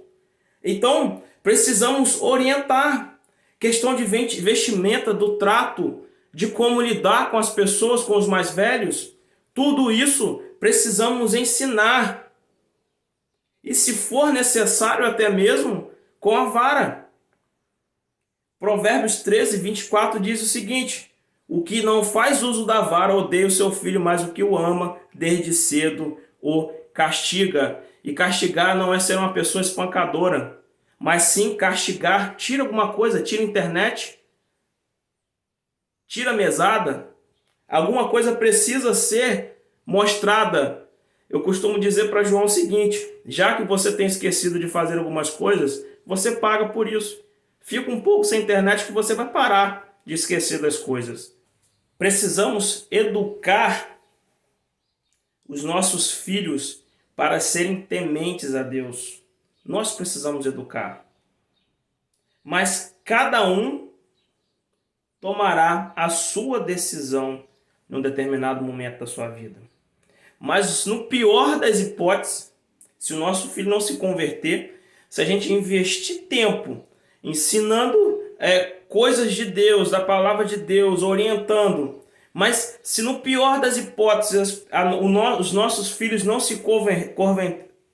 Então, precisamos orientar. Questão de vestimenta, do trato, de como lidar com as pessoas, com os mais velhos. Tudo isso precisamos ensinar. E se for necessário, até mesmo com a vara. Provérbios 13, 24 diz o seguinte: o que não faz uso da vara odeia o seu filho, mas o que o ama, desde cedo o castiga. E castigar não é ser uma pessoa espancadora, mas sim castigar. Tira alguma coisa, tira a internet, tira a mesada. Alguma coisa precisa ser mostrada. Eu costumo dizer para João o seguinte: já que você tem esquecido de fazer algumas coisas, você paga por isso. Fica um pouco sem internet que você vai parar de esquecer das coisas. Precisamos educar os nossos filhos para serem tementes a Deus. Nós precisamos educar. Mas cada um tomará a sua decisão num determinado momento da sua vida. Mas no pior das hipóteses, se o nosso filho não se converter, se a gente investir tempo ensinando coisas de Deus, da palavra de Deus, orientando, mas se no pior das hipóteses os nossos filhos não se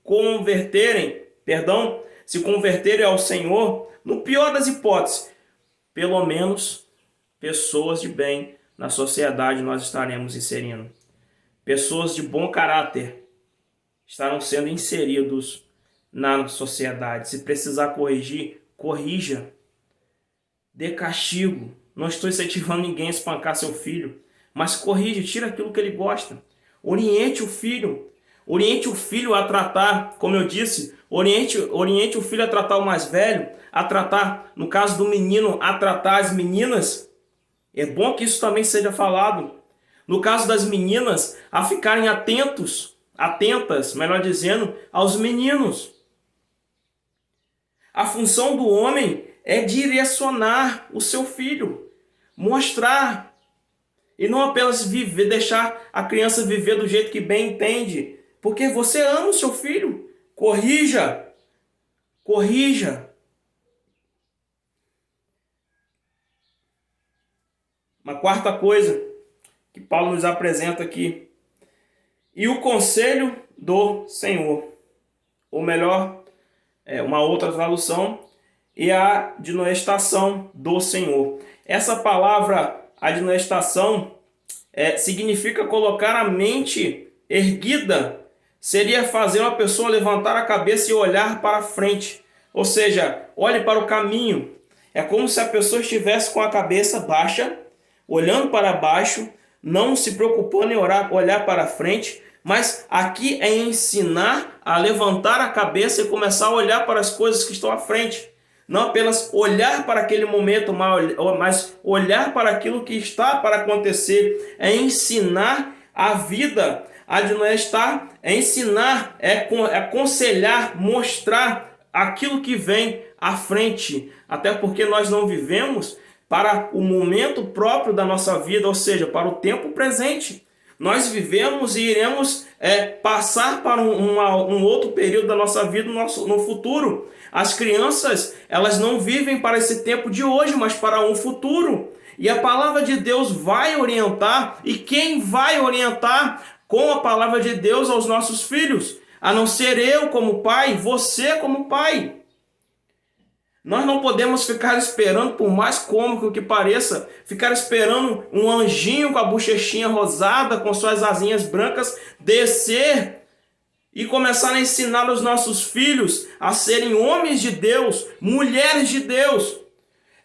converterem ao Senhor, no pior das hipóteses, pelo menos pessoas de bem na sociedade nós estaremos inserindo. Pessoas de bom caráter estarão sendo inseridos na sociedade. Se precisar corrigir, corrija. Dê castigo. Não estou incentivando ninguém a espancar seu filho, mas corrija, tira aquilo que ele gosta. Oriente o filho. Oriente o filho a tratar, como eu disse, oriente o filho a tratar o mais velho, a tratar, no caso do menino, a tratar as meninas. É bom que isso também seja falado. No caso das meninas, a ficarem atentas, melhor dizendo, aos meninos. A função do homem é direcionar o seu filho, mostrar, e não apenas deixar a criança viver do jeito que bem entende, porque você ama o seu filho. Corrija. Uma quarta coisa que Paulo nos apresenta aqui: e o conselho do Senhor. Ou melhor, uma outra tradução, e a admoestação do Senhor. Essa palavra admoestação significa colocar a mente erguida, seria fazer uma pessoa levantar a cabeça e olhar para frente, ou seja, olhe para o caminho. É como se a pessoa estivesse com a cabeça baixa, olhando para baixo, não se preocupando em olhar para frente, mas aqui é ensinar a levantar a cabeça e começar a olhar para as coisas que estão à frente. Não apenas olhar para aquele momento, mas olhar para aquilo que está para acontecer. É ensinar a vida. Admoestar é ensinar, é aconselhar, mostrar aquilo que vem à frente. Até porque nós não vivemos para o momento próprio da nossa vida, ou seja, para o tempo presente. Nós vivemos e iremos passar para um outro período da nossa vida no futuro. As crianças, elas não vivem para esse tempo de hoje, mas para um futuro. E a palavra de Deus vai orientar, e quem vai orientar com a palavra de Deus aos nossos filhos? A não ser eu como pai, você como pai. Nós não podemos ficar esperando, por mais cômico que pareça, ficar esperando um anjinho com a bochechinha rosada, com suas asinhas brancas, descer e começar a ensinar os nossos filhos a serem homens de Deus, mulheres de Deus.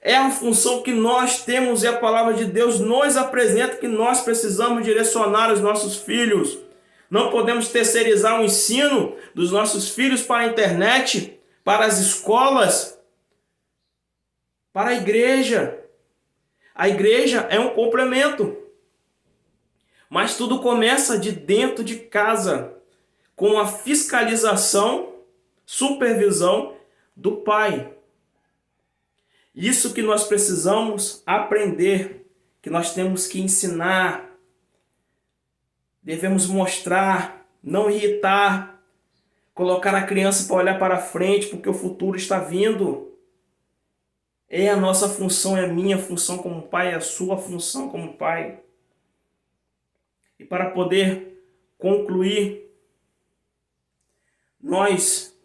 É a função que nós temos e a palavra de Deus nos apresenta que nós precisamos direcionar os nossos filhos. Não podemos terceirizar o ensino dos nossos filhos para a internet, para as escolas, para a igreja. A igreja é um complemento. Mas tudo começa de dentro de casa, com a fiscalização, supervisão do pai. Isso que nós precisamos aprender, que nós temos que ensinar. Devemos mostrar, não irritar, colocar a criança para olhar para frente, porque o futuro está vindo. É a nossa função, é a minha função como pai, é a sua função como pai. E para poder concluir, nós,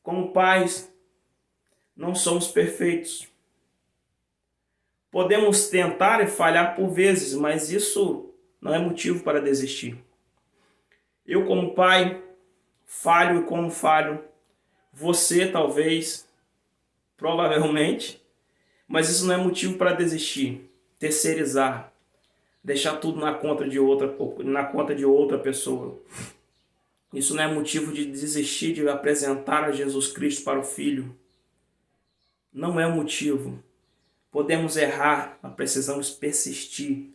como pais, não somos perfeitos. Podemos tentar e falhar por vezes, mas isso não é motivo para desistir. Eu, como pai, falho e como falho. Você, talvez, provavelmente, mas isso não é motivo para desistir, terceirizar, deixar tudo na conta de outra pessoa. Isso não é motivo de desistir de apresentar a Jesus Cristo para o filho. Não é motivo. Podemos errar, mas precisamos persistir,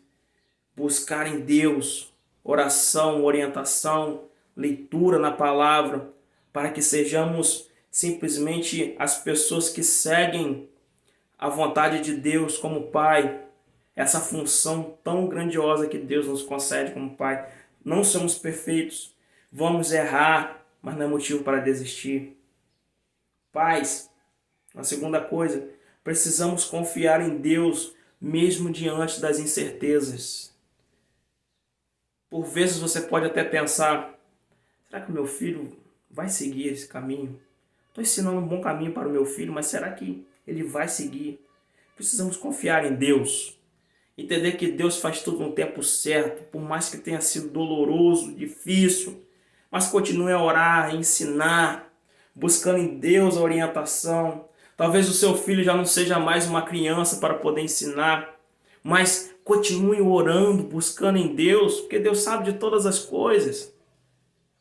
buscar em Deus oração, orientação, leitura na palavra, para que sejamos simplesmente as pessoas que seguem a vontade de Deus como Pai, essa função tão grandiosa que Deus nos concede como Pai. Não somos perfeitos, vamos errar, mas não é motivo para desistir. Pais, a segunda coisa, precisamos confiar em Deus mesmo diante das incertezas. Por vezes você pode até pensar, será que o meu filho vai seguir esse caminho? Estou ensinando um bom caminho para o meu filho, mas será que ele vai seguir? Precisamos confiar em Deus. Entender que Deus faz tudo no tempo certo, por mais que tenha sido doloroso, difícil, mas continue a orar, a ensinar, buscando em Deus a orientação. Talvez o seu filho já não seja mais uma criança para poder ensinar, mas continue orando, buscando em Deus, porque Deus sabe de todas as coisas.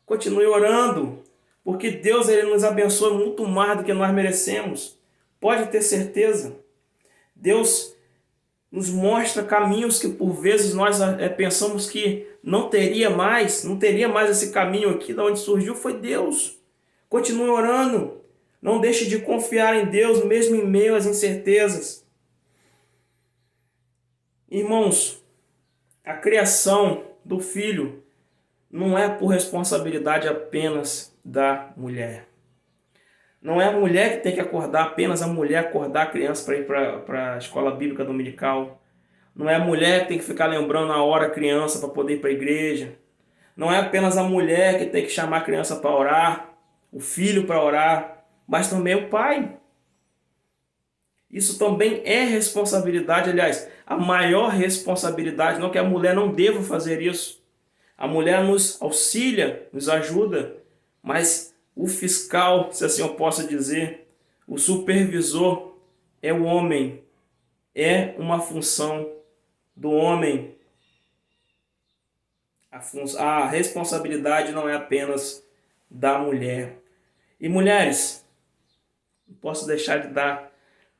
Continue orando, porque Deus ele nos abençoa muito mais do que nós merecemos. Pode ter certeza. Deus nos mostra caminhos que por vezes nós pensamos que não teria mais esse caminho aqui, de onde surgiu foi Deus. Continue orando. Não deixe de confiar em Deus, mesmo em meio às incertezas. Irmãos, a criação do filho não é por responsabilidade apenas da mulher. Não é a mulher que tem que acordar, apenas a mulher acordar a criança para ir para a escola bíblica dominical. Não é a mulher que tem que ficar lembrando a hora a criança para poder ir para a igreja. Não é apenas a mulher que tem que chamar a criança para orar, o filho para orar. mas também o pai. Isso também é responsabilidade, aliás, a maior responsabilidade, não que a mulher não deva fazer isso. A mulher nos auxilia, nos ajuda, mas o fiscal, se assim eu posso dizer, o supervisor é o homem, é uma função do homem. A responsabilidade não é apenas da mulher. E mulheres, não posso deixar de dar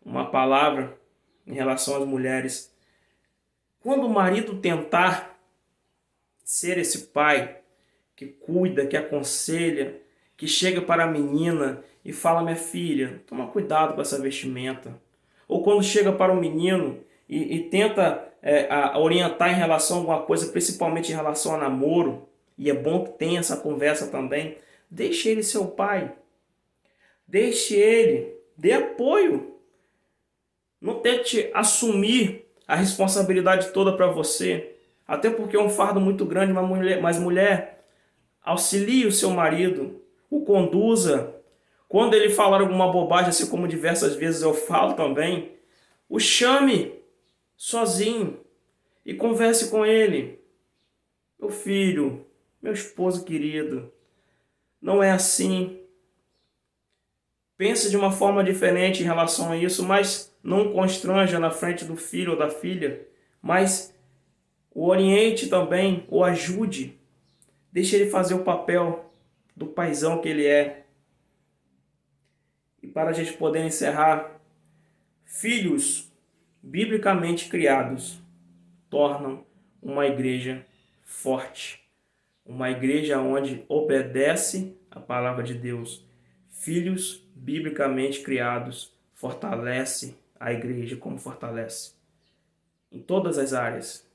uma palavra em relação às mulheres. Quando o marido tentar ser esse pai que cuida, que aconselha, que chega para a menina e fala: minha filha, toma cuidado com essa vestimenta. Ou quando chega para o menino e tenta orientar em relação a alguma coisa, principalmente em relação a namoro, e é bom que tenha essa conversa também, deixe ele ser o pai. Deixe ele, dê apoio. Não tente assumir a responsabilidade toda para você, até porque é um fardo muito grande, mas mulher, auxilie o seu marido, o conduza. Quando ele falar alguma bobagem, assim como diversas vezes eu falo também, o chame sozinho e converse com ele. Meu filho, meu esposo querido, não é assim. Pense de uma forma diferente em relação a isso, mas não constranja na frente do filho ou da filha, mas o oriente também, o ajude. Deixe ele fazer o papel do paizão que ele é. E para a gente poder encerrar, filhos biblicamente criados tornam uma igreja forte. Uma igreja onde obedece a palavra de Deus. Filhos biblicamente criados fortalece a igreja como fortalece em todas as áreas.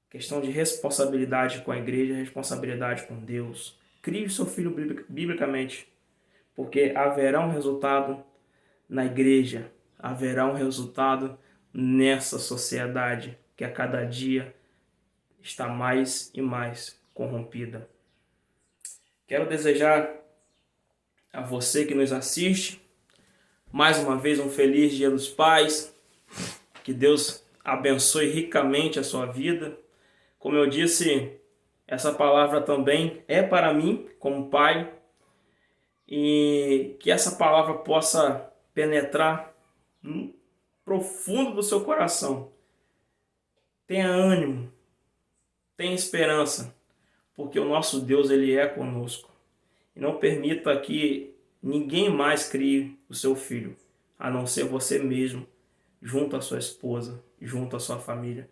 Questão de responsabilidade com a igreja, responsabilidade com Deus. Crie o seu filho biblicamente, porque haverá um resultado na igreja, haverá um resultado nessa sociedade que a cada dia está mais e mais corrompida. Quero desejar a você que nos assiste mais uma vez um feliz Dia dos Pais. Que Deus abençoe ricamente a sua vida. Como eu disse, essa palavra também é para mim como pai, e que essa palavra possa penetrar no profundo do seu coração. Tenha ânimo, tenha esperança, porque o nosso Deus, ele é conosco. E não permita que ninguém mais crie o seu filho, a não ser você mesmo, junto à sua esposa, junto à sua família.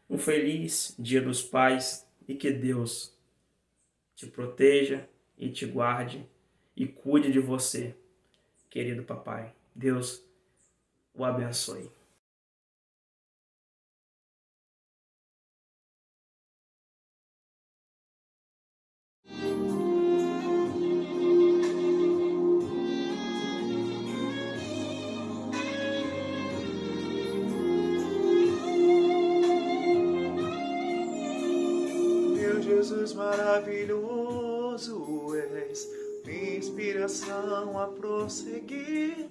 Um feliz Dia dos Pais e que Deus te proteja e te guarde e cuide de você, querido papai. Deus o abençoe. Jesus maravilhoso és, minha inspiração a prosseguir.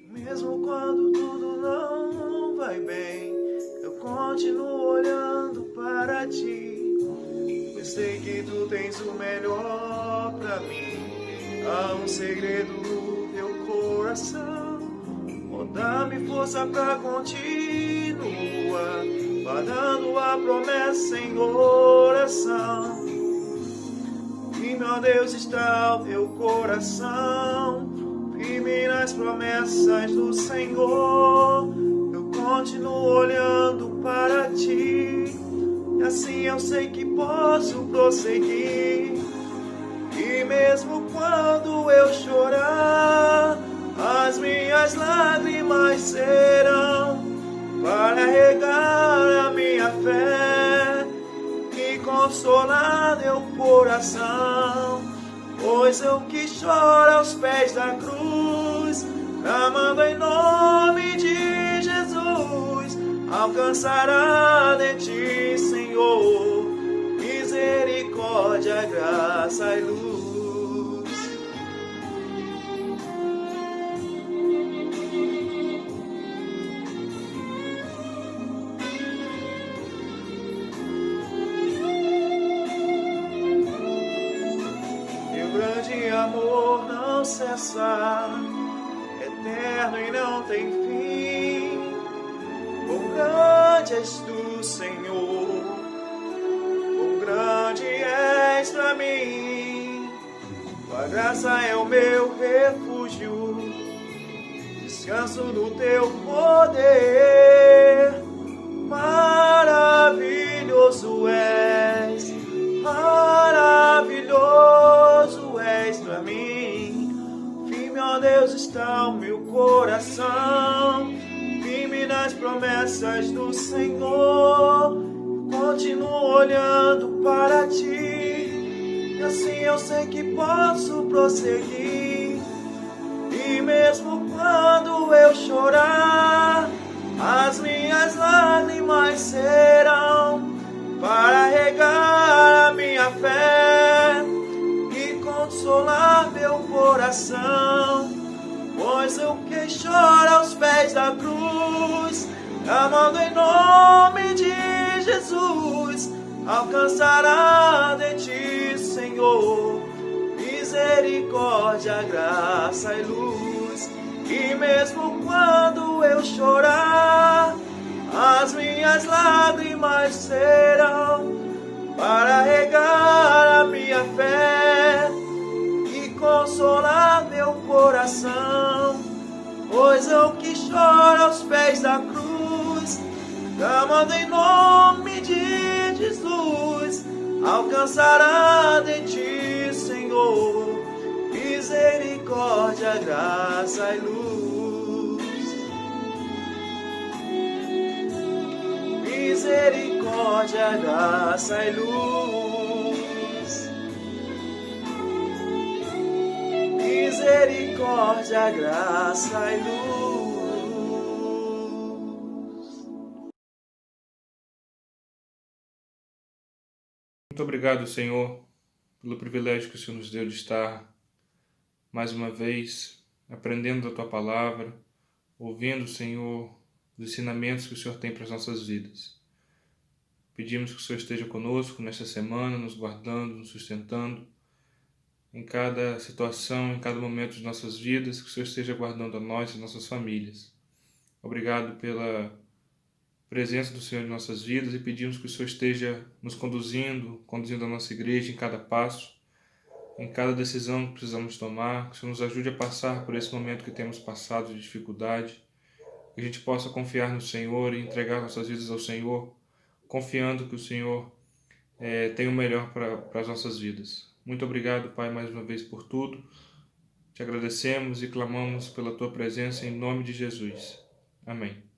Mesmo quando tudo não vai bem, eu continuo olhando para ti. Eu sei que tu tens o melhor pra mim. Há um segredo no teu coração. Oh, dá-me força pra continuar, guardando a promessa em oração. E meu Deus está o teu coração, firme nas promessas do Senhor. Eu continuo olhando para ti, e assim eu sei que posso prosseguir. E mesmo quando eu chorar, as minhas lágrimas serão para regar a minha fé e consolar meu coração. Pois eu que choro aos pés da cruz, clamando em nome de Jesus, alcançará de ti, Senhor, misericórdia, graça e luz. começa, eterno e não tem fim. Quão grande és tu, Senhor, quão grande és pra mim. Tua graça é o meu refúgio, descanso no teu poder. Maravilhoso és, maravilhoso és pra mim. Firme, ó Deus, está o meu coração, firme nas promessas do Senhor. Continuo olhando para ti, e assim eu sei que posso prosseguir. E mesmo quando eu chorar, as minhas lágrimas serão para regar a minha fé e consolar meu coração. Pois o que chora aos pés da cruz, clamando em nome de Jesus, alcançará de ti, Senhor, misericórdia, graça e luz. E mesmo quando eu chorar, as minhas lágrimas serão para regar a minha fé e consolar meu coração. Pois eu que choro aos pés da cruz, clamando em nome de Jesus, alcançará de ti, Senhor, misericórdia, graça e luz. Misericórdia, graça e luz. Misericórdia, graça e luz. Muito obrigado, Senhor, pelo privilégio que o Senhor nos deu de estar mais uma vez aprendendo da Tua Palavra, ouvindo, Senhor, os ensinamentos que o Senhor tem para as nossas vidas. Pedimos que o Senhor esteja conosco nesta semana, nos guardando, nos sustentando, em cada situação, em cada momento de nossas vidas, que o Senhor esteja guardando a nós e nossas famílias. Obrigado pela presença do Senhor em nossas vidas e pedimos que o Senhor esteja nos conduzindo a nossa igreja em cada passo, em cada decisão que precisamos tomar, que o Senhor nos ajude a passar por esse momento que temos passado de dificuldade, que a gente possa confiar no Senhor e entregar nossas vidas ao Senhor, confiando que o Senhor tem o melhor para as nossas vidas. Muito obrigado, Pai, mais uma vez por tudo. Te agradecemos e clamamos pela Tua presença em nome de Jesus. Amém.